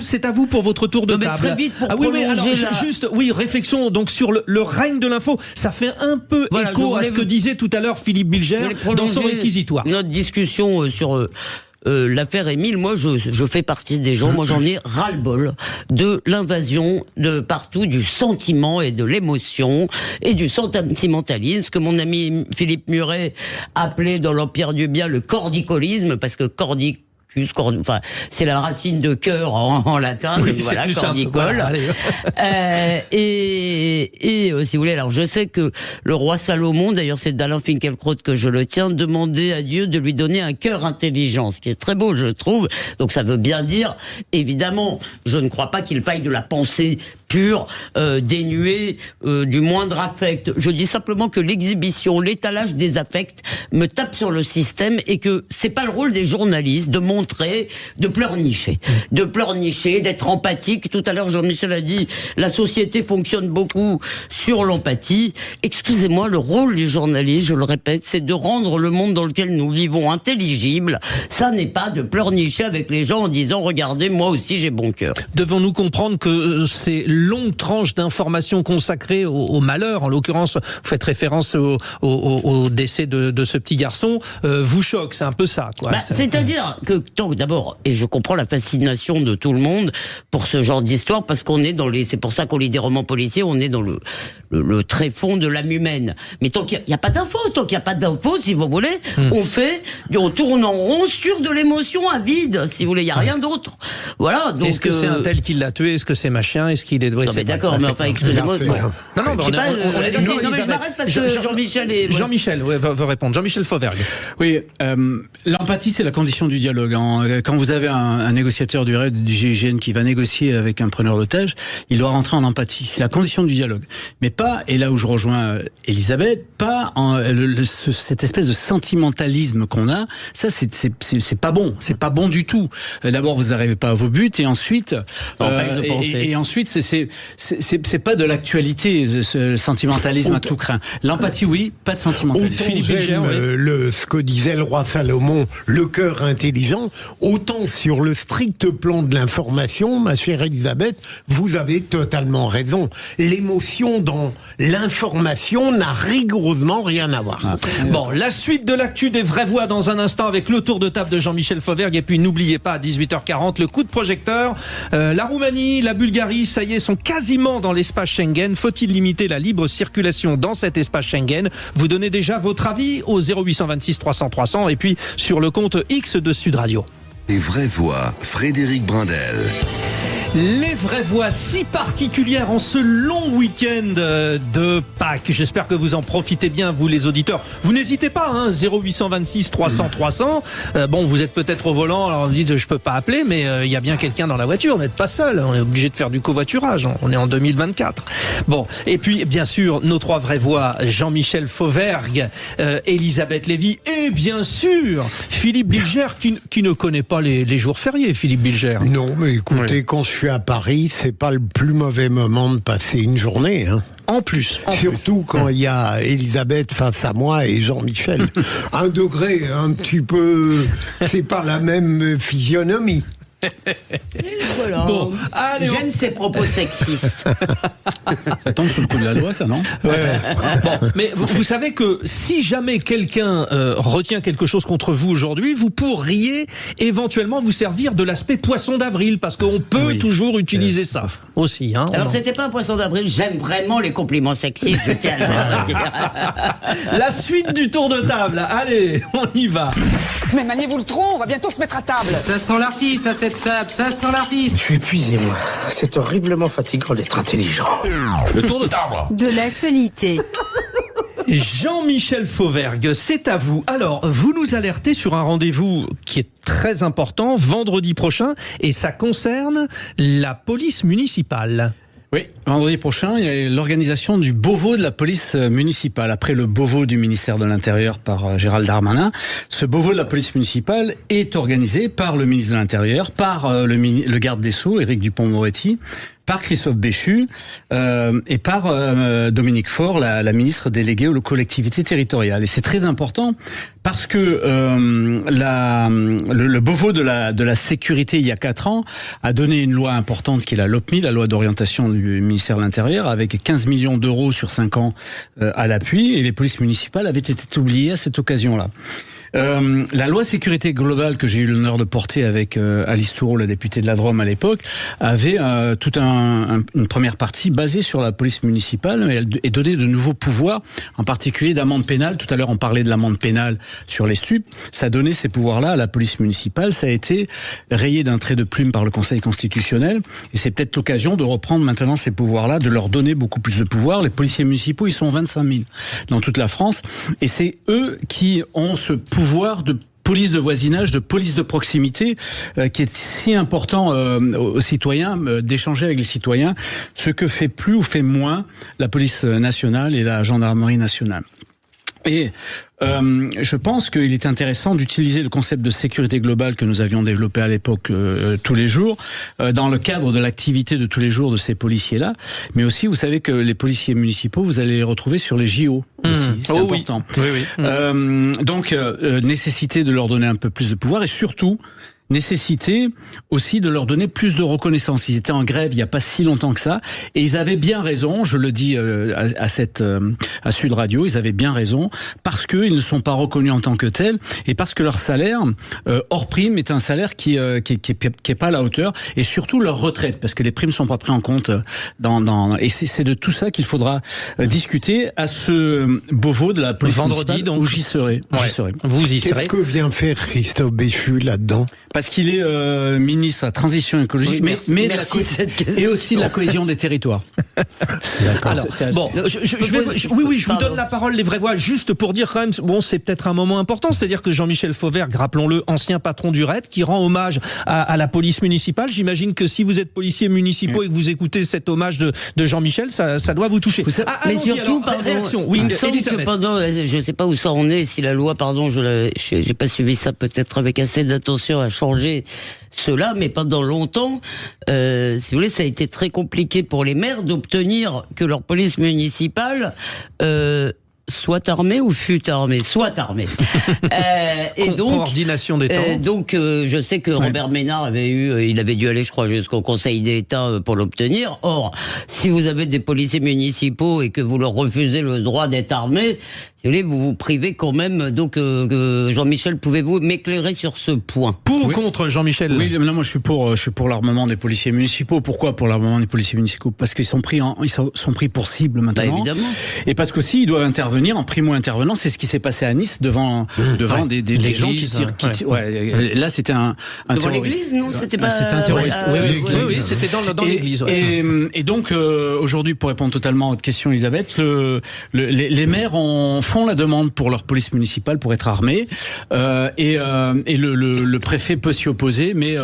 c'est à vous pour votre tour de table. Très vite pour prolonger réflexion, donc, sur le règne de l'info. Ça fait un peu écho à ce que disait tout à l'heure Philippe Bilger dans son réquisitoire. Discussion sur l'affaire Émile, moi je fais partie des gens, moi j'en ai ras-le-bol de l'invasion de partout du sentiment et de l'émotion et du sentimentalisme, ce que mon ami Philippe Muret appelait dans l'Empire du Bien le cordicolisme, parce que c'est la racine de cœur en latin, oui, donc voilà, cordicole. Voilà, et si vous voulez, alors je sais que le roi Salomon, d'ailleurs c'est d'Alain Finkielkraut que je le tiens, demandait à Dieu de lui donner un cœur intelligent, ce qui est très beau, je trouve. Donc ça veut bien dire, évidemment, je ne crois pas qu'il faille de la pensée pure, dénuée du moindre affect. Je dis simplement que l'exhibition, l'étalage des affects me tape sur le système et que c'est pas le rôle des journalistes de montrer, de pleurnicher, d'être empathique. Tout à l'heure, Jean-Michel a dit, la société fonctionne beaucoup sur l'empathie. Excusez-moi, le rôle du journaliste, je le répète, c'est de rendre le monde dans lequel nous vivons intelligible. Ça n'est pas de pleurnicher avec les gens en disant, regardez, moi aussi j'ai bon cœur. Devons-nous comprendre que ces longues tranches d'informations consacrées au malheur, en l'occurrence, vous faites référence au décès de ce petit garçon, vous choque, c'est un peu ça, quoi. C'est-à-dire que, d'abord, et je comprends la fascination de tout le monde pour ce genre d'histoire, parce qu'on est c'est pour ça qu'on lit des romans policiers, on est dans le tréfonds de l'âme humaine. Mais tant qu'il n'y a pas d'infos, si vous voulez, on tourne en rond sur de l'émotion à vide, si vous voulez, il n'y a rien d'autre. Voilà. Donc, est-ce que c'est un tel qui l'a tué? Est-ce que c'est machin? Est-ce qu'il est doué? Non, mais d'accord, mais enfin, excusez-moi. Non, je m'arrête parce que Jean-Michel est... Jean-Michel veut répondre. Jean-Michel Fauvergue. Oui, l'empathie, c'est la condition du dialogue. Quand vous avez un négociateur du RAID, du GIGN qui va négocier avec un preneur d'otages, il doit rentrer en empathie. C'est la condition du dialogue. Mais pas, et là où je rejoins Elisabeth, pas cette espèce de sentimentalisme qu'on a. Ça, c'est pas bon. C'est pas bon du tout. D'abord, vous n'arrivez pas à vos buts, et ensuite, ensuite, c'est pas de l'actualité, ce sentimentalisme à tout craint. L'empathie, oui, pas de sentimentalisme. Philippe Bilger, ce que disait le roi Salomon, le cœur intelligent, autant sur le strict plan de l'information, ma chère Elisabeth, vous avez totalement raison. L'émotion dans l'information n'a rigoureusement rien à voir. Bon, la suite de l'actu des vraies voix dans un instant avec le tour de table de Jean-Michel Fauvergue, et puis n'oubliez pas à 18h40 le coup de projecteur. La Roumanie, la Bulgarie, ça y est, sont quasiment dans l'espace Schengen. Faut-il limiter la libre circulation dans cet espace Schengen? Vous donnez déjà votre avis au 0826 300 300 et puis sur le compte X de Sud Radio. Les vraies voix, Frédéric Brindel. Les vraies voix si particulières en ce long week-end de Pâques. J'espère que vous en profitez bien, vous les auditeurs. Vous n'hésitez pas, hein, 0826 300 300. Bon, vous êtes peut-être au volant, alors vous dites je peux pas appeler, mais il y a bien quelqu'un dans la voiture. On n'êtes pas seul. On est obligé de faire du covoiturage. On est en 2024. Bon, et puis bien sûr nos trois vraies voix, Jean-Michel Fauvergue, Elisabeth Lévy et bien sûr Philippe Bilger qui ne connaît pas les jours fériés. Philippe Bilger. Non, mais écoutez, quand je suis à Paris, c'est pas le plus mauvais moment de passer une journée. Hein. En plus. Surtout quand il y a Elisabeth face à moi et Jean-Michel. Un degré, un petit peu. C'est pas la même physionomie. Voilà. Bon, allez, j'aime ces propos sexistes. Ça tombe sous le coup de la loi, ça, non? Ouais. Bon, mais vous savez que si jamais quelqu'un retient quelque chose contre vous aujourd'hui, vous pourriez éventuellement vous servir de l'aspect poisson d'avril, parce qu'on peut toujours utiliser ça aussi. Hein, alors, c'était pas un poisson d'avril, j'aime vraiment les compliments sexistes, je tiens à le dire. La suite du tour de table, allez, on y va. Mais maniez-vous le tronc, on va bientôt se mettre à table. Ça sent l'artiste à cette table, ça sent l'artiste. Je suis épuisé, moi. C'est horriblement fatigant d'être intelligent. Le tour de table. De l'actualité. Jean-Michel Fauvergue, c'est à vous. Alors, vous nous alertez sur un rendez-vous qui est très important, vendredi prochain, et ça concerne la police municipale. Oui, vendredi prochain, il y a l'organisation du Beauvau de la police municipale. Après le Beauvau du ministère de l'Intérieur par Gérald Darmanin, ce Beauvau de la police municipale est organisé par le ministre de l'Intérieur, par le garde des Sceaux, Éric Dupond-Moretti, par Christophe Béchu et par Dominique Faure, la ministre déléguée aux collectivités territoriales. Et c'est très important parce que le Beauvau de la sécurité il y a 4 ans a donné une loi importante qui est la LOPMI, la loi d'orientation du ministère de l'Intérieur, avec 15 millions d'euros sur 5 ans à l'appui, et les polices municipales avaient été oubliées à cette occasion-là. La loi sécurité globale que j'ai eu l'honneur de porter avec Alice Toureau, la députée de la Drôme à l'époque, avait toute une première partie basée sur la police municipale et donnait de nouveaux pouvoirs, en particulier d'amende pénale. Tout à l'heure, on parlait de l'amende pénale sur les stupes. Ça donnait ces pouvoirs-là à la police municipale. Ça a été rayé d'un trait de plume par le Conseil constitutionnel. Et c'est peut-être l'occasion de reprendre maintenant ces pouvoirs-là, de leur donner beaucoup plus de pouvoir. Les policiers municipaux, ils sont 25 000 dans toute la France. Et c'est eux qui ont ce pouvoir de police de voisinage, de police de proximité, qui est si important aux citoyens, d'échanger avec les citoyens, ce que fait plus ou fait moins la police nationale et la gendarmerie nationale. Et je pense qu'il est intéressant d'utiliser le concept de sécurité globale que nous avions développé à l'époque tous les jours, dans le cadre de l'activité de tous les jours de ces policiers-là. Mais aussi, vous savez que les policiers municipaux, vous allez les retrouver sur les JO aussi. C'est important. Oui. Donc, nécessité de leur donner un peu plus de pouvoir et surtout, nécessité aussi de leur donner plus de reconnaissance. Ils étaient en grève il n'y a pas si longtemps que ça, et ils avaient bien raison, je le dis à Sud Radio, ils avaient bien raison, parce qu'ils ne sont pas reconnus en tant que tels, et parce que leur salaire, hors prime, est un salaire qui est pas à la hauteur, et surtout leur retraite, parce que les primes sont pas prises en compte et c'est de tout ça qu'il faudra discuter à ce Beauvau de la police vendredi, donc, où j'y serai. Vous y serez. Qu'est-ce que vient faire Christophe Béchu là-dedans? Parce qu'il est ministre de la transition écologique, mais et aussi de la cohésion des territoires. Alors, bon, je vous donne la parole, les vraies voix, juste pour dire quand même, bon, c'est peut-être un moment important, c'est-à-dire que Jean-Michel Fauvergue, rappelons-le, ancien patron du RAID, qui rend hommage à la police municipale. J'imagine que si vous êtes policier municipaux et que vous écoutez cet hommage de Jean-Michel, ça doit vous toucher. Mais surtout, réaction. Oui, il me semble que pendant, je ne sais pas où ça en est, si la loi, j'ai pas suivi ça peut-être avec assez d'attention à changer cela, mais pendant longtemps, si vous voulez, ça a été très compliqué pour les maires d'obtenir que leur police municipale soit armée ou fut armée, soit armée. Et donc, coordination des temps. Donc, je sais que Robert Ménard il avait dû aller, je crois, jusqu'au Conseil d'État pour l'obtenir. Or, si vous avez des policiers municipaux et que vous leur refusez le droit d'être armés, Si vous voulez, vous vous privez quand même. Donc, Jean-Michel, pouvez-vous m'éclairer sur ce point? Pour ou contre, Jean-Michel? Oui, non, moi je suis pour l'armement des policiers municipaux. Pourquoi pour l'armement des policiers municipaux? Parce qu'ils sont pris pour cible maintenant. Bah, évidemment. Et parce qu'aussi ils doivent intervenir en primo-intervenant. C'est ce qui s'est passé à Nice devant des gens qui tirent. Là, c'était un devant terroriste. l'église, non? C'était pas. C'était un terroriste. Oui, c'était dans l'église. Et donc aujourd'hui, pour répondre totalement à votre question, Elisabeth, les maires font la demande pour leur police municipale pour être armés, et le préfet peut s'y opposer, mais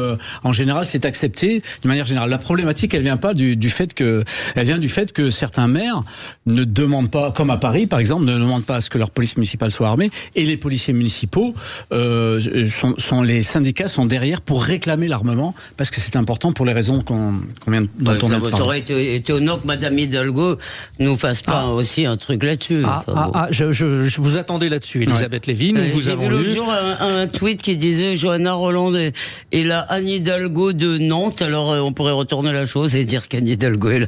en général c'est accepté de manière générale. La problématique, elle vient pas du fait que certains maires ne demandent pas, comme à Paris par exemple, ne demandent pas à ce que leur police municipale soit armée, et les policiers municipaux les syndicats sont derrière pour réclamer l'armement, parce que c'est important pour les raisons dont on vient de parler. Ça aurait été étonnant que Madame Hidalgo nous fasse pas aussi un truc là-dessus. Je vous attendais là-dessus, Elisabeth Lévy. Nous vous avons lu. J'ai vu l'autre jour un tweet qui disait Johanna Roland est la Anne Hidalgo de Nantes. Alors on pourrait retourner la chose et dire qu'Anne Hidalgo est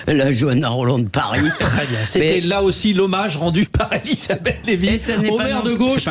la Johanna Roland de Paris. Très bien. C'était là aussi l'hommage rendu par Elisabeth Lévy au maire de gauche.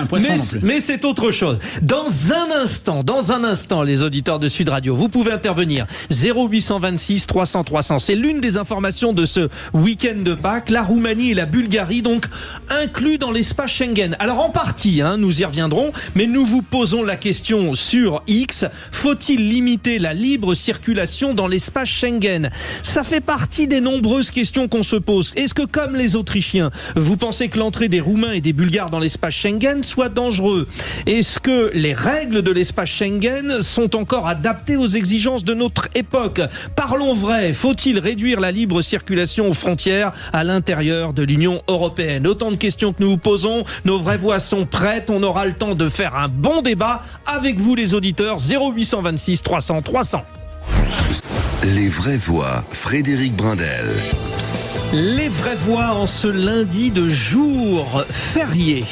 Mais c'est autre chose. Dans un instant, les auditeurs de Sud Radio, vous pouvez intervenir. 0826 300 300. C'est l'une des informations de ce week-end de Pâques. La Roumanie et la Bulgarie, donc, inclus dans l'espace Schengen. Alors en partie, nous y reviendrons, mais nous vous posons la question sur X. Faut-il limiter la libre circulation dans l'espace Schengen? Ça fait partie des nombreuses questions qu'on se pose. Est-ce que, comme les Autrichiens, vous pensez que l'entrée des Roumains et des Bulgares dans l'espace Schengen soit dangereux? Est-ce que les règles de l'espace Schengen sont encore adaptées aux exigences de notre époque? Parlons vrai, faut-il réduire la libre circulation aux frontières à l'intérieur de l'Union européenne? Autant de questions que nous vous posons. Nos vraies voix sont prêtes. On aura le temps de faire un bon débat avec vous, les auditeurs. 0826 300 300. Les vraies voix, Frédéric Brindel. Les vraies voix en ce lundi de jour férié.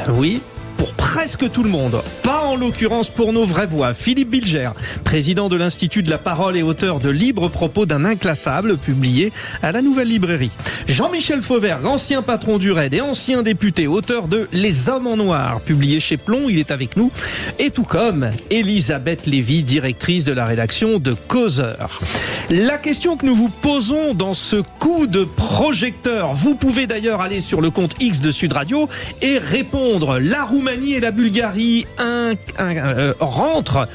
Oui, pour presque tout le monde. Pas en l'occurrence pour nos vraies voix. Philippe Bilger, président de l'Institut de la Parole et auteur de Libre Propos d'un inclassable, publié à la Nouvelle Librairie. Jean-Michel Fauvergue, ancien patron du RAID et ancien député, auteur de Les Hommes en Noir, publié chez Plomb, il est avec nous. Et tout comme Elisabeth Lévy, directrice de la rédaction de Causeur. La question que nous vous posons dans ce coup de projecteur, vous pouvez d'ailleurs aller sur le compte X de Sud Radio et répondre. La Roumanie et la Bulgarie rentrent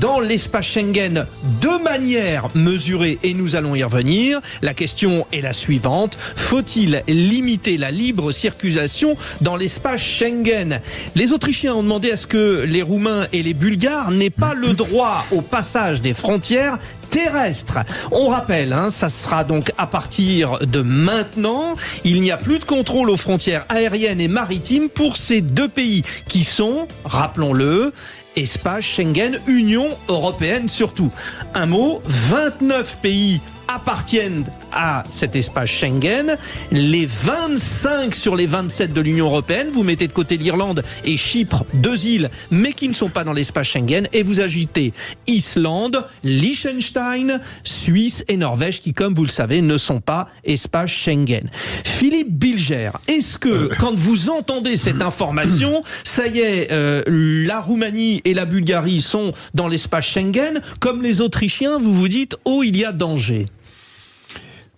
dans l'espace Schengen de manière mesurée et nous allons y revenir. La question est la suivante. Faut-il limiter la libre circulation dans l'espace Schengen? Les Autrichiens ont demandé à ce que les Roumains et les Bulgares n'aient pas le droit au passage des frontières terrestres. On rappelle, ça sera donc à partir de maintenant. Il n'y a plus de contrôle aux frontières aériennes et maritimes pour ces deux pays qui sont, rappelons-le, espace Schengen, Union européenne surtout. Un mot, 29 pays appartiennent à cet espace Schengen. Les 25 sur les 27 de l'Union européenne, vous mettez de côté l'Irlande et Chypre, deux îles, mais qui ne sont pas dans l'espace Schengen, et vous ajoutez Islande, Liechtenstein, Suisse et Norvège, qui, comme vous le savez, ne sont pas espace Schengen. Philippe Bilger, est-ce que, quand vous entendez cette information, ça y est, la Roumanie et la Bulgarie sont dans l'espace Schengen, comme les Autrichiens, vous vous dites, oh, il y a danger?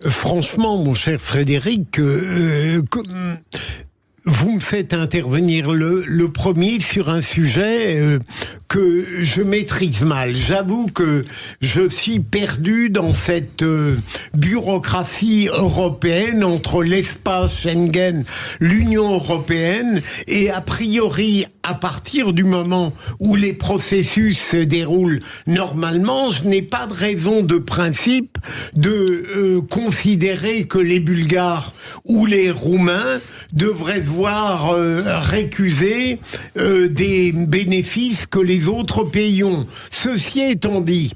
Franchement, mon cher Frédéric, vous me faites intervenir le premier sur un sujet que je maîtrise mal. J'avoue que je suis perdu dans cette bureaucratie européenne entre l'espace Schengen, l'Union européenne, et a priori, à partir du moment où les processus se déroulent normalement, je n'ai pas de raison de principe de considérer que les Bulgares ou les Roumains devraient voir récuser des bénéfices que les autres pays ont. Ceci étant dit,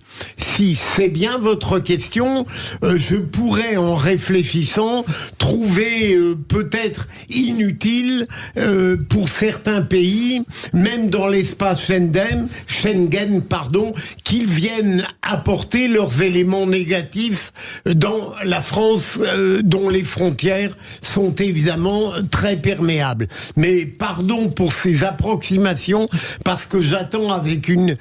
si c'est bien votre question, je pourrais, en réfléchissant, trouver peut-être inutile pour certains pays, même dans l'espace Schengen, qu'ils viennent apporter leurs éléments négatifs dans la France, dont les frontières sont évidemment très perméables. Mais pardon pour ces approximations, parce que j'attends avec une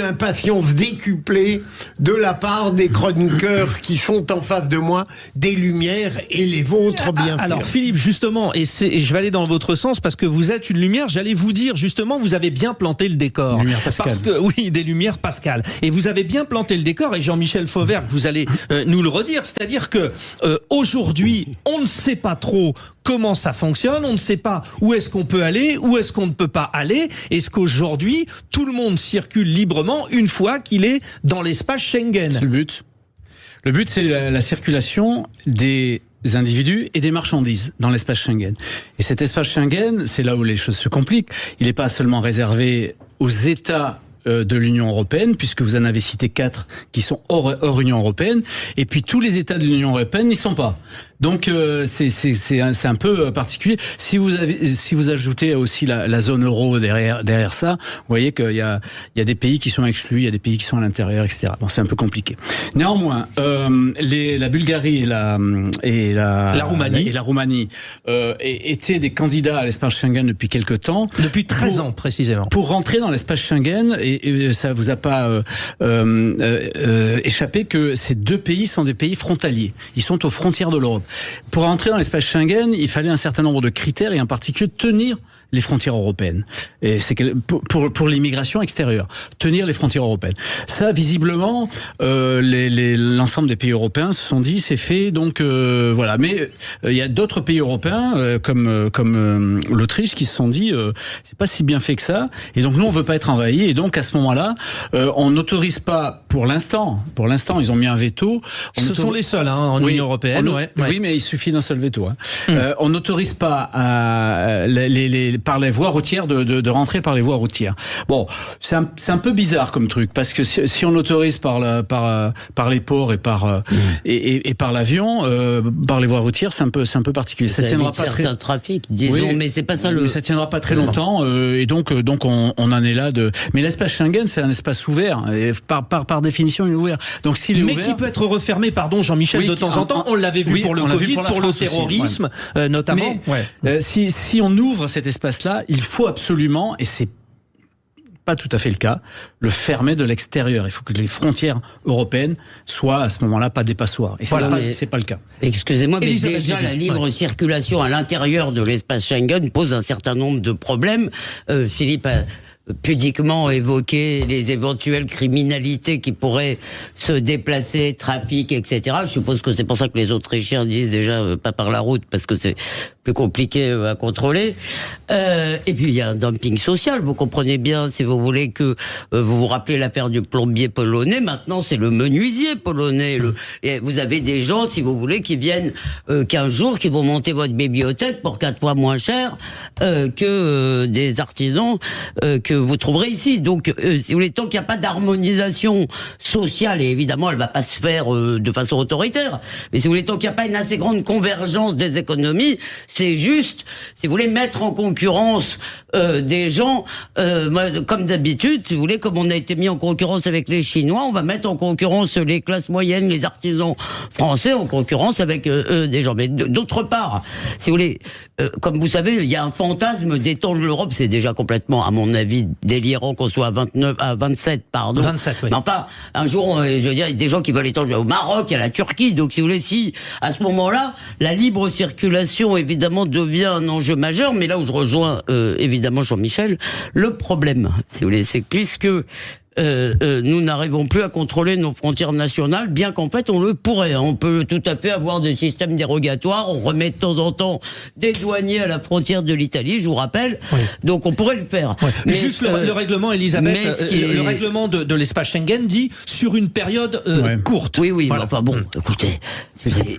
impatience décuplée de la part des chroniqueurs qui sont en face de moi, des Lumières et les vôtres, bien sûr. Alors Philippe, justement, et je vais aller dans votre sens parce que vous êtes une lumière, j'allais vous dire justement, vous avez bien planté le décor. Lumière Pascal. Parce que, oui, des lumières Pascal. Et vous avez bien planté le décor, et Jean-Michel Fauvert, vous allez nous le redire, c'est-à-dire que aujourd'hui, on ne sait pas trop comment ça fonctionne, on ne sait pas où est-ce qu'on peut aller, où est-ce qu'on ne peut pas aller. Est-ce qu'aujourd'hui, tout le monde circule librement une fois qu'il est dans l'espace Schengen? C'est le but. Le but, c'est la circulation des individus et des marchandises dans l'espace Schengen. Et cet espace Schengen, c'est là où les choses se compliquent. Il n'est pas seulement réservé aux États de l'Union européenne, puisque vous en avez cité 4 qui sont hors Union européenne, et puis tous les États de l'Union européenne n'y sont pas. Donc c'est un peu particulier. Si vous ajoutez aussi la zone euro derrière ça, vous voyez qu'il y a des pays qui sont exclus, il y a des pays qui sont à l'intérieur, etc. Bon, c'est un peu compliqué. Néanmoins, la Bulgarie et la Roumanie étaient des candidats à l'espace Schengen depuis quelque temps. Depuis 13 ans précisément. Pour rentrer dans l'espace Schengen, et ça vous a pas échappé que ces deux pays sont des pays frontaliers. Ils sont aux frontières de l'Europe. Pour entrer dans l'espace Schengen, il fallait un certain nombre de critères et en particulier tenir les frontières européennes. Et c'est pour l'immigration extérieure, tenir les frontières européennes. Ça, visiblement, l'ensemble des pays européens se sont dit, c'est fait, donc voilà. Mais il y a d'autres pays européens, comme l'Autriche, qui se sont dit, c'est pas si bien fait que ça. Et donc nous, on veut pas être envahis. Et donc à ce moment-là, on n'autorise pas, pour l'instant, ils ont mis un veto. Ce sont les seuls en Union européenne. Oui, mais il suffit d'un seul veto. On n'autorise pas par les voies routières de rentrer par les voies routières. Bon, c'est un peu bizarre comme truc, parce que si on autorise par les ports et par l'avion, par les voies routières, c'est un peu particulier. Ça tiendra pas très trafic, disons, mais c'est pas ça le. Mais ça tiendra pas très longtemps, et donc on en est là de. Mais l'espace Schengen, c'est un espace ouvert, et par définition, il est ouvert. Donc s'il est ouvert, qui peut être refermé, pardon, Jean-Michel, de temps en temps. On l'avait vu pour le Covid, pour le terrorisme, notamment. Mais si on ouvre cet espace-là, il faut absolument, et c'est pas tout à fait le cas, le fermer de l'extérieur. Il faut que les frontières européennes soient à ce moment-là pas des passoires. Et c'est pas le cas. Excusez-moi, mais déjà la libre circulation à l'intérieur de l'espace Schengen pose un certain nombre de problèmes. Philippe a pudiquement évoquer les éventuelles criminalités qui pourraient se déplacer, trafic, etc. Je suppose que c'est pour ça que les Autrichiens disent déjà pas par la route, parce que c'est plus compliqué à contrôler. Et puis il y a un dumping social. Vous comprenez bien, si vous voulez, que vous vous rappelez l'affaire du plombier polonais. Maintenant, c'est le menuisier polonais. Et vous avez des gens, si vous voulez, qui viennent 15 jours, qui vont monter votre bibliothèque pour 4 fois moins cher que des artisans que vous trouverez ici. Donc, si vous voulez, tant qu'il n'y a pas d'harmonisation sociale, et évidemment, elle ne va pas se faire de façon autoritaire, mais si vous voulez, tant qu'il n'y a pas une assez grande convergence des économies, c'est juste, si vous voulez, mettre en concurrence des gens, comme d'habitude, si vous voulez, comme on a été mis en concurrence avec les Chinois, on va mettre en concurrence les classes moyennes, les artisans français, en concurrence avec des gens. Mais d'autre part, si vous voulez, comme vous savez, il y a un fantasme d'étendre l'Europe, c'est déjà complètement, à mon avis, délirant qu'on soit à 27, pardon. 27, oui. Mais enfin, un jour, je veux dire, il y a des gens qui veulent étendre au Maroc, à la Turquie. Donc, si vous voulez, si, à ce moment-là, la libre circulation, évidemment, devient un enjeu majeur. Mais là où je rejoins, évidemment, Jean-Michel, le problème, si vous voulez, c'est que puisque nous n'arrivons plus à contrôler nos frontières nationales, bien qu'en fait on le pourrait. On peut tout à fait avoir des systèmes dérogatoires, on remet de temps en temps des douaniers à la frontière de l'Italie, je vous rappelle, donc on pourrait le faire. Mais juste le règlement, Elisabeth, le règlement de l'espace Schengen dit sur une période courte. Oui, voilà. Mais enfin bon, écoutez,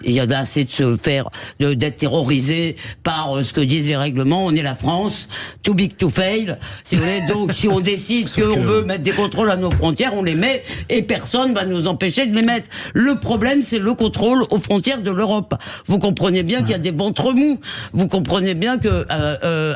il y en a assez de se faire, d'être terrorisé par ce que disent les règlements. On est la France, too big to fail, si vous voulez, donc si on décide qu'on veut mettre des contrôles contrôles à nos frontières, on les met et personne va nous empêcher de les mettre. Le problème, c'est le contrôle aux frontières de l'Europe. Vous comprenez bien qu'il y a des ventres mous. Vous comprenez bien que,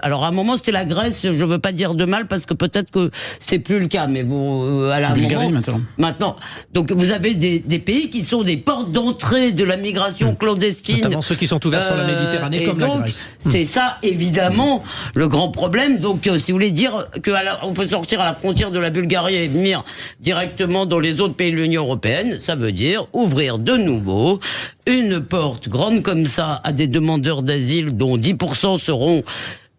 alors à un moment c'était la Grèce, je veux pas dire de mal parce que peut-être que c'est plus le cas, mais vous, à la Bulgarie maintenant. Donc vous avez des pays qui sont des portes d'entrée de la migration clandestine. Notamment ceux qui sont ouverts sur la Méditerranée, comme donc, la Grèce. C'est ça, évidemment, le grand problème. Donc, si vous voulez dire qu'on peut sortir à la frontière de la Bulgarie et venir directement dans les autres pays de l'Union européenne, ça veut dire ouvrir de nouveau une porte grande comme ça à des demandeurs d'asile dont 10% seront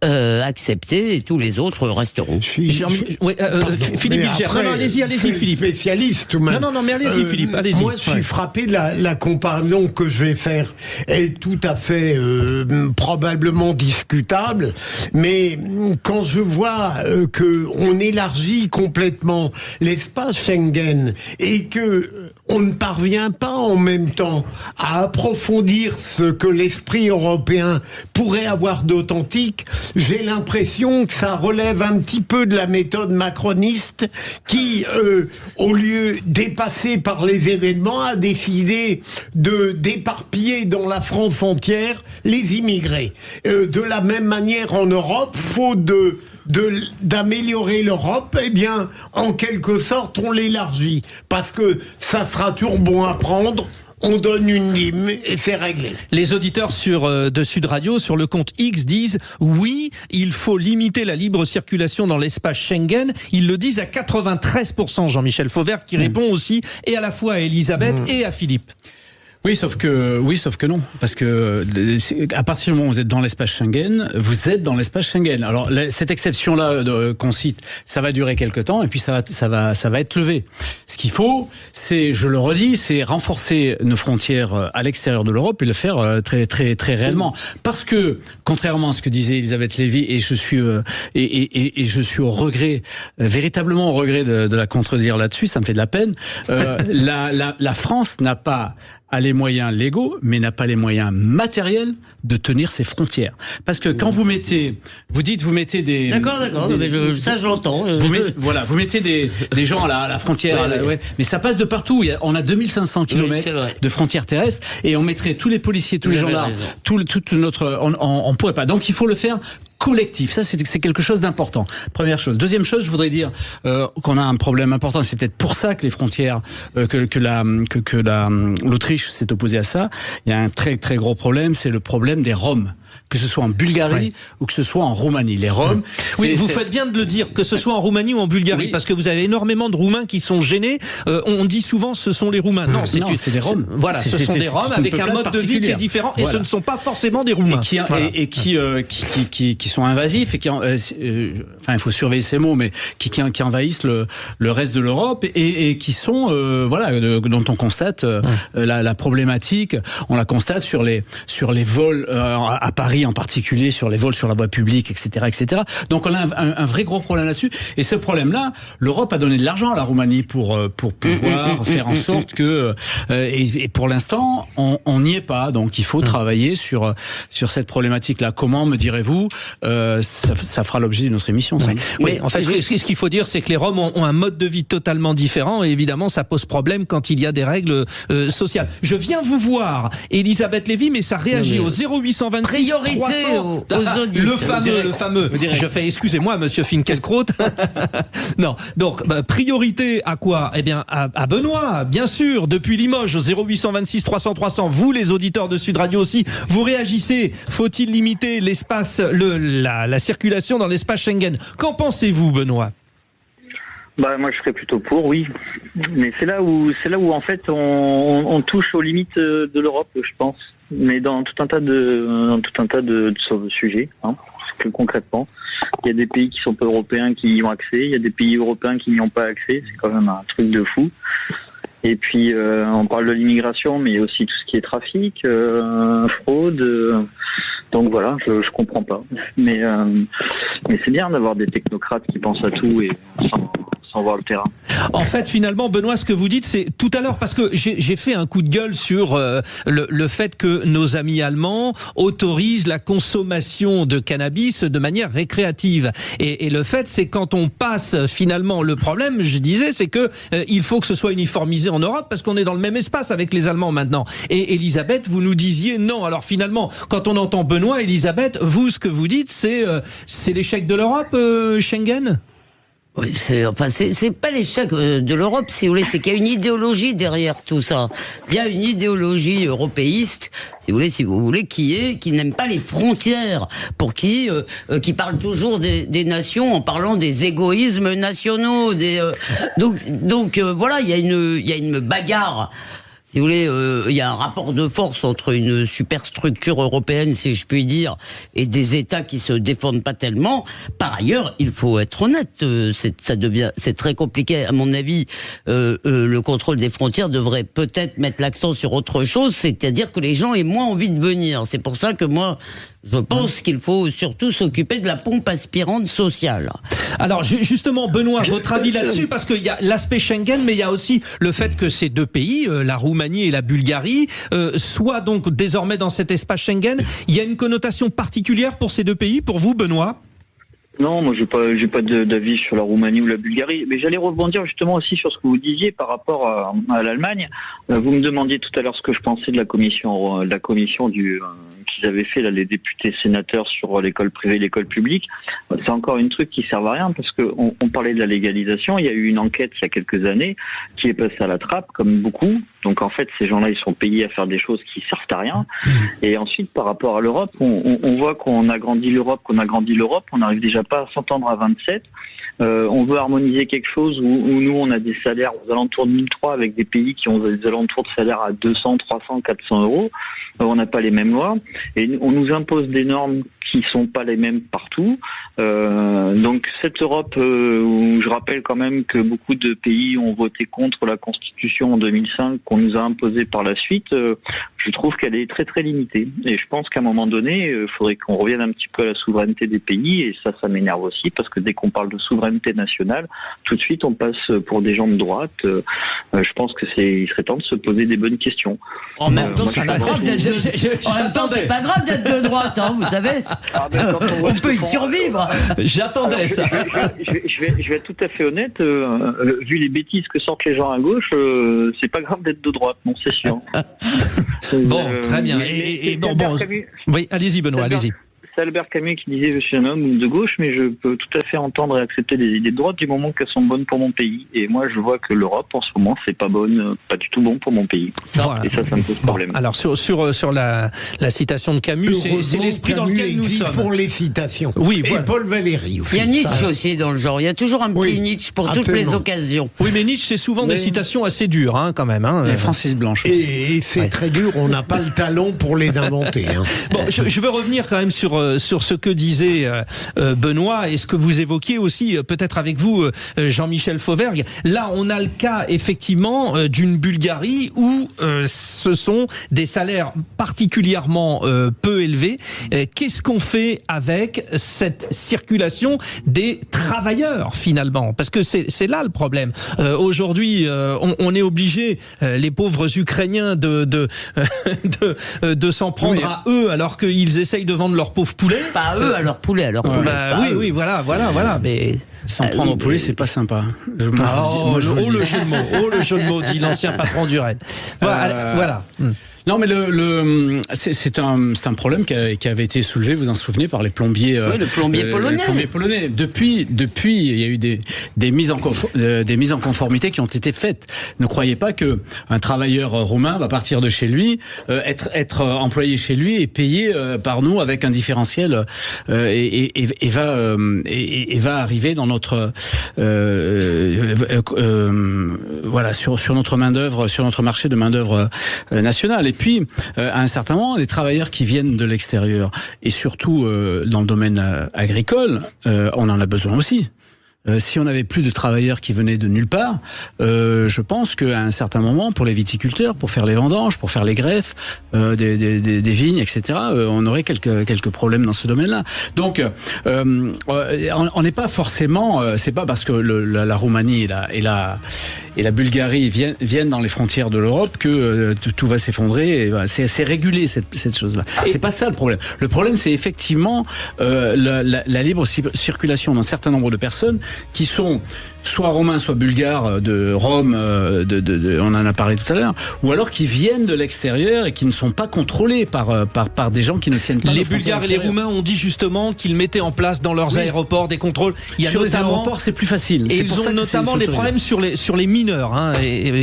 acceptés et tous les autres resteront. Philippe Bilger. Non, allez-y, Philippe. Spécialiste tout de même. Non, mais allez-y, Philippe, allez-y. Moi, je suis frappé de la comparaison que je vais faire est tout à fait probablement discutable, mais quand je vois que on élargit complètement l'espace Schengen et que on ne parvient pas en même temps à approfondir ce que l'esprit européen pourrait avoir d'authentique, j'ai l'impression que ça relève un petit peu de la méthode macroniste qui, au lieu dépassé par les événements, a décidé d'éparpiller dans la France entière les immigrés. De la même manière en Europe, faute d'améliorer l'Europe, eh bien, en quelque sorte, on l'élargit. Parce que ça sera toujours bon à prendre. On donne une dîme et c'est réglé. Les auditeurs de Sud Radio, sur le compte X, disent oui, il faut limiter la libre circulation dans l'espace Schengen. Ils le disent à 93%, Jean-Michel Fauvert, qui répond aussi et à la fois à Elisabeth et à Philippe. Oui, sauf que non, parce que à partir du moment où vous êtes dans l'espace Schengen, vous êtes dans l'espace Schengen. Alors cette exception-là qu'on cite, ça va durer quelque temps et puis ça va être levé. Ce qu'il faut, c'est, je le redis, c'est renforcer nos frontières à l'extérieur de l'Europe et le faire très très très réellement. Parce que contrairement à ce que disait Elisabeth Lévy, et je suis au regret, véritablement au regret de la contredire là-dessus, ça me fait de la peine. La France n'a pas les moyens légaux, mais n'a pas les moyens matériels de tenir ses frontières. Parce que quand vous mettez des... D'accord, ça je l'entends. Vous mettez des gens à la frontière, ouais. Mais ça passe de partout. On a 2500 km de frontières terrestres et on mettrait tous les policiers, tous les gendarmes, toute notre... On pourrait pas. Donc il faut le faire collectif, ça c'est quelque chose d'important. Première chose. Deuxième chose, je voudrais dire qu'on a un problème important. C'est peut-être pour ça que les frontières, l'Autriche s'est opposée à ça. Il y a un très très gros problème, c'est le problème des Roms. Que ce soit en Bulgarie ou que ce soit en Roumanie. Les Roms... Oui, vous faites bien de le dire, que ce soit en Roumanie ou en Bulgarie, parce que vous avez énormément de Roumains qui sont gênés. On dit souvent ce sont les Roumains. Non, c'est des Roms. Voilà, ce sont des Roms avec un mode de vie qui est différent et ce ne sont pas forcément des Roumains. Et qui sont invasifs et il faut surveiller ces mots, mais qui envahissent le reste de l'Europe et qui sont, dont on constate la problématique. On la constate sur les vols à Paris en particulier, sur les vols sur la voie publique, etc., etc. Donc on a un vrai gros problème là-dessus. Et ce problème-là, l'Europe a donné de l'argent à la Roumanie pour pouvoir faire en sorte que... et pour l'instant, on n'y est pas. Donc il faut travailler sur cette problématique-là. Comment, me direz-vous, ça fera l'objet d'une autre émission. Ça. Oui, en fait, ce qu'il faut dire, c'est que les Roms ont un mode de vie totalement différent et évidemment, ça pose problème quand il y a des règles sociales. Je viens vous voir, Elisabeth Lévy, mais ça réagit au 0826 priorité 300. aux auditeurs. Le fameux. Je fais, excusez-moi, monsieur Finkielkraut. Non, donc, priorité à quoi? Eh bien, à Benoît, bien sûr, depuis Limoges, au 0826 300. Vous, les auditeurs de Sud Radio aussi, vous réagissez. Faut-il limiter l'espace, la circulation dans l'espace Schengen? Qu'en pensez-vous, Benoît? Moi, je serais plutôt pour, oui. Mais c'est là où en fait, on touche aux limites de l'Europe, je pense. Mais dans tout un tas de sujets, plus concrètement. Il y a des pays qui sont pas européens qui y ont accès. Il y a des pays européens qui n'y ont pas accès. C'est quand même un truc de fou. Et puis, on parle de l'immigration, mais il y a aussi tout ce qui est trafic, fraude. Donc voilà, je comprends pas. Mais c'est bien d'avoir des technocrates qui pensent à tout et sans sans voir le terrain. En fait, finalement, Benoît, ce que vous dites, c'est tout à l'heure, parce que j'ai fait un coup de gueule sur le fait que nos amis allemands autorisent la consommation de cannabis de manière récréative. Et le fait, c'est quand on passe finalement, le problème, je disais, c'est que il faut que ce soit uniformisé en Europe, parce qu'on est dans le même espace avec les Allemands maintenant. Et Elisabeth, vous nous disiez non. Alors finalement, quand on entend Benoît, Elisabeth, vous, ce que vous dites, c'est l'échec de l'Europe, Schengen ? Oui, c'est pas l'échec de l'Europe, si vous voulez, c'est qu'il y a une idéologie derrière tout ça. Il y a une idéologie européiste, si vous voulez, qui n'aime pas les frontières, pour qui parle toujours des nations en parlant des égoïsmes nationaux, donc voilà, il y a une bagarre. Si vous voulez, il y a un rapport de force entre une superstructure européenne, si je puis dire, et des États qui se défendent pas tellement. Par ailleurs, il faut être honnête, c'est très compliqué. À mon avis, le contrôle des frontières devrait peut-être mettre l'accent sur autre chose, c'est-à-dire que les gens aient moins envie de venir. C'est pour ça que moi, je pense qu'il faut surtout s'occuper de la pompe aspirante sociale. Alors justement, Benoît, votre avis là-dessus, parce qu'il y a l'aspect Schengen, mais il y a aussi le fait que ces deux pays, la Roumanie et la Bulgarie, soient donc désormais dans cet espace Schengen. Il y a une connotation particulière pour ces deux pays, pour vous, Benoît ? Non, moi j'ai pas d'avis sur la Roumanie ou la Bulgarie, mais j'allais rebondir justement aussi sur ce que vous disiez par rapport à l'Allemagne. Vous me demandiez tout à l'heure ce que je pensais de la commission qu'ils avaient fait là, les députés sénateurs sur l'école privée et l'école publique. C'est encore une truc qui sert à rien, parce que on parlait de la légalisation. Il y a eu une enquête il y a quelques années qui est passée à la trappe, comme beaucoup. Donc en fait, ces gens-là, ils sont payés à faire des choses qui servent à rien. Et ensuite, par rapport à l'Europe, on voit qu'on a grandi l'Europe, on n'arrive déjà pas à s'entendre à 27. On veut harmoniser quelque chose où nous, on a des salaires aux alentours de 1003 avec des pays qui ont des alentours de salaires à 200, 300, 400 euros. On n'a pas les mêmes lois. Et on nous impose des normes qui sont pas les mêmes partout. Donc cette Europe, où je rappelle quand même que beaucoup de pays ont voté contre la Constitution en 2005 qu'on nous a imposée par la suite, je trouve qu'elle est très très limitée. Et je pense qu'à un moment donné, il faudrait qu'on revienne un petit peu à la souveraineté des pays, et ça m'énerve aussi, parce que dès qu'on parle de souveraineté nationale, tout de suite on passe pour des gens de droite. Je pense que il serait temps de se poser des bonnes questions. En même temps, c'est pas grave d'être de droite, hein, vous savez. On peut y survivre. J'attendais ça. Je vais être tout à fait honnête. Vu les bêtises que sortent les gens à gauche, c'est pas grave d'être de droite, non, c'est sûr. Bon, très bien. Oui, allez-y, Benoît, allez-y. C'est Albert Camus qui disait « Je suis un homme de gauche, mais je peux tout à fait entendre et accepter des idées de droite du moment qu'elles sont bonnes pour mon pays. » Et moi, je vois que l'Europe, en ce moment, c'est pas du tout bon pour mon pays. Voilà. Et ça me pose problème. Alors, sur la citation de Camus, c'est l'esprit dans lequel nous sommes. Pour les citations. Oui, et Paul Valéry aussi. Il y a Nietzsche aussi dans le genre. Il y a toujours un petit Nietzsche pour toutes les occasions. Oui, mais Nietzsche, c'est souvent des citations assez dures, hein, quand même. Hein. Et Francis Blanche aussi. Et c'est très dur, on n'a pas le talent pour les inventer. Hein. Bon, je veux revenir quand même sur ce que disait Benoît, et ce que vous évoquiez aussi peut-être avec vous, Jean-Michel Fauvergue. Là, on a le cas effectivement d'une Bulgarie où ce sont des salaires particulièrement peu élevés. Qu'est-ce qu'on fait avec cette circulation des travailleurs finalement? Parce que c'est là le problème. Aujourd'hui, on est obligé, les pauvres Ukrainiens, de s'en prendre à eux alors qu'ils essayent de vendre leurs pauvres poulets. Pas à eux, à leur poulet, à leur poulet. Oui, voilà. Mais s'en prendre au poulet, c'est pas sympa. Le jeu de mots, dit l'ancien patron du Rennes. Voilà. Non, mais c'est un problème qui avait été soulevé, vous en souvenez, par les plombiers. Le plombier polonais. Les plombiers polonais. Depuis, il y a eu des mises en conformité qui ont été faites. Ne croyez pas que un travailleur roumain va partir de chez lui, être employé chez lui et payé par nous avec un différentiel et va arriver dans notre sur notre main-d'œuvre, sur notre marché de main-d'œuvre nationale. Et puis, à un certain moment, les travailleurs qui viennent de l'extérieur, et surtout dans le domaine agricole, on en a besoin aussi. si on n'avait plus de travailleurs qui venaient de nulle part, je pense qu'à un certain moment, pour les viticulteurs, pour faire les vendanges, pour faire les greffes des vignes, etc., on aurait quelques problèmes dans ce domaine-là. Donc, on n'est pas forcément, c'est pas parce que la Roumanie et la Bulgarie viennent dans les frontières de l'Europe que tout va s'effondrer. C'est régulé cette chose-là. C'est pas ça le problème. Le problème, c'est effectivement la libre circulation d'un certain nombre de personnes qui sont soit romains, soit bulgares de Rome, on en a parlé tout à l'heure, ou alors qui viennent de l'extérieur et qui ne sont pas contrôlés par des gens qui ne tiennent pas. Les Bulgares et les Roumains ont dit justement qu'ils mettaient en place dans leurs aéroports des contrôles. Il y a sur les aéroports, c'est plus facile. Et ils ont notamment des problèmes sur les mineurs, hein,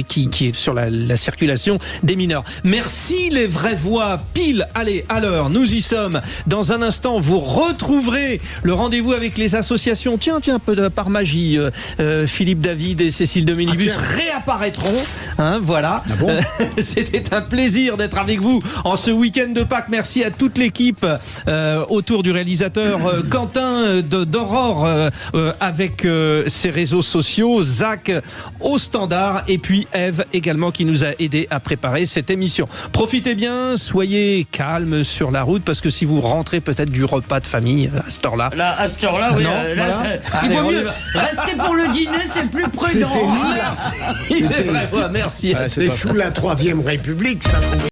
qui est sur la circulation des mineurs. Merci les vraies voix. Pile, allez, à l'heure, nous y sommes. Dans un instant, vous retrouverez le rendez-vous avec les associations. Tiens, par magie, Philippe David et Cécile de Minibus réapparaîtront. Hein, voilà. Ah bon C'était un plaisir d'être avec vous en ce week-end de Pâques. Merci à toute l'équipe autour du réalisateur Quentin d'Aurore avec ses réseaux sociaux, Zach au standard et puis Eve également qui nous a aidé à préparer cette émission. Profitez bien, soyez calmes sur la route parce que si vous rentrez peut-être du repas de famille à cette heure-là. Là, à cette heure-là, oui. Non, Là, il vaut mieux rester pour le dîner, c'est plus prudent. Merci. Merci. C'est sous la 3e République, ça.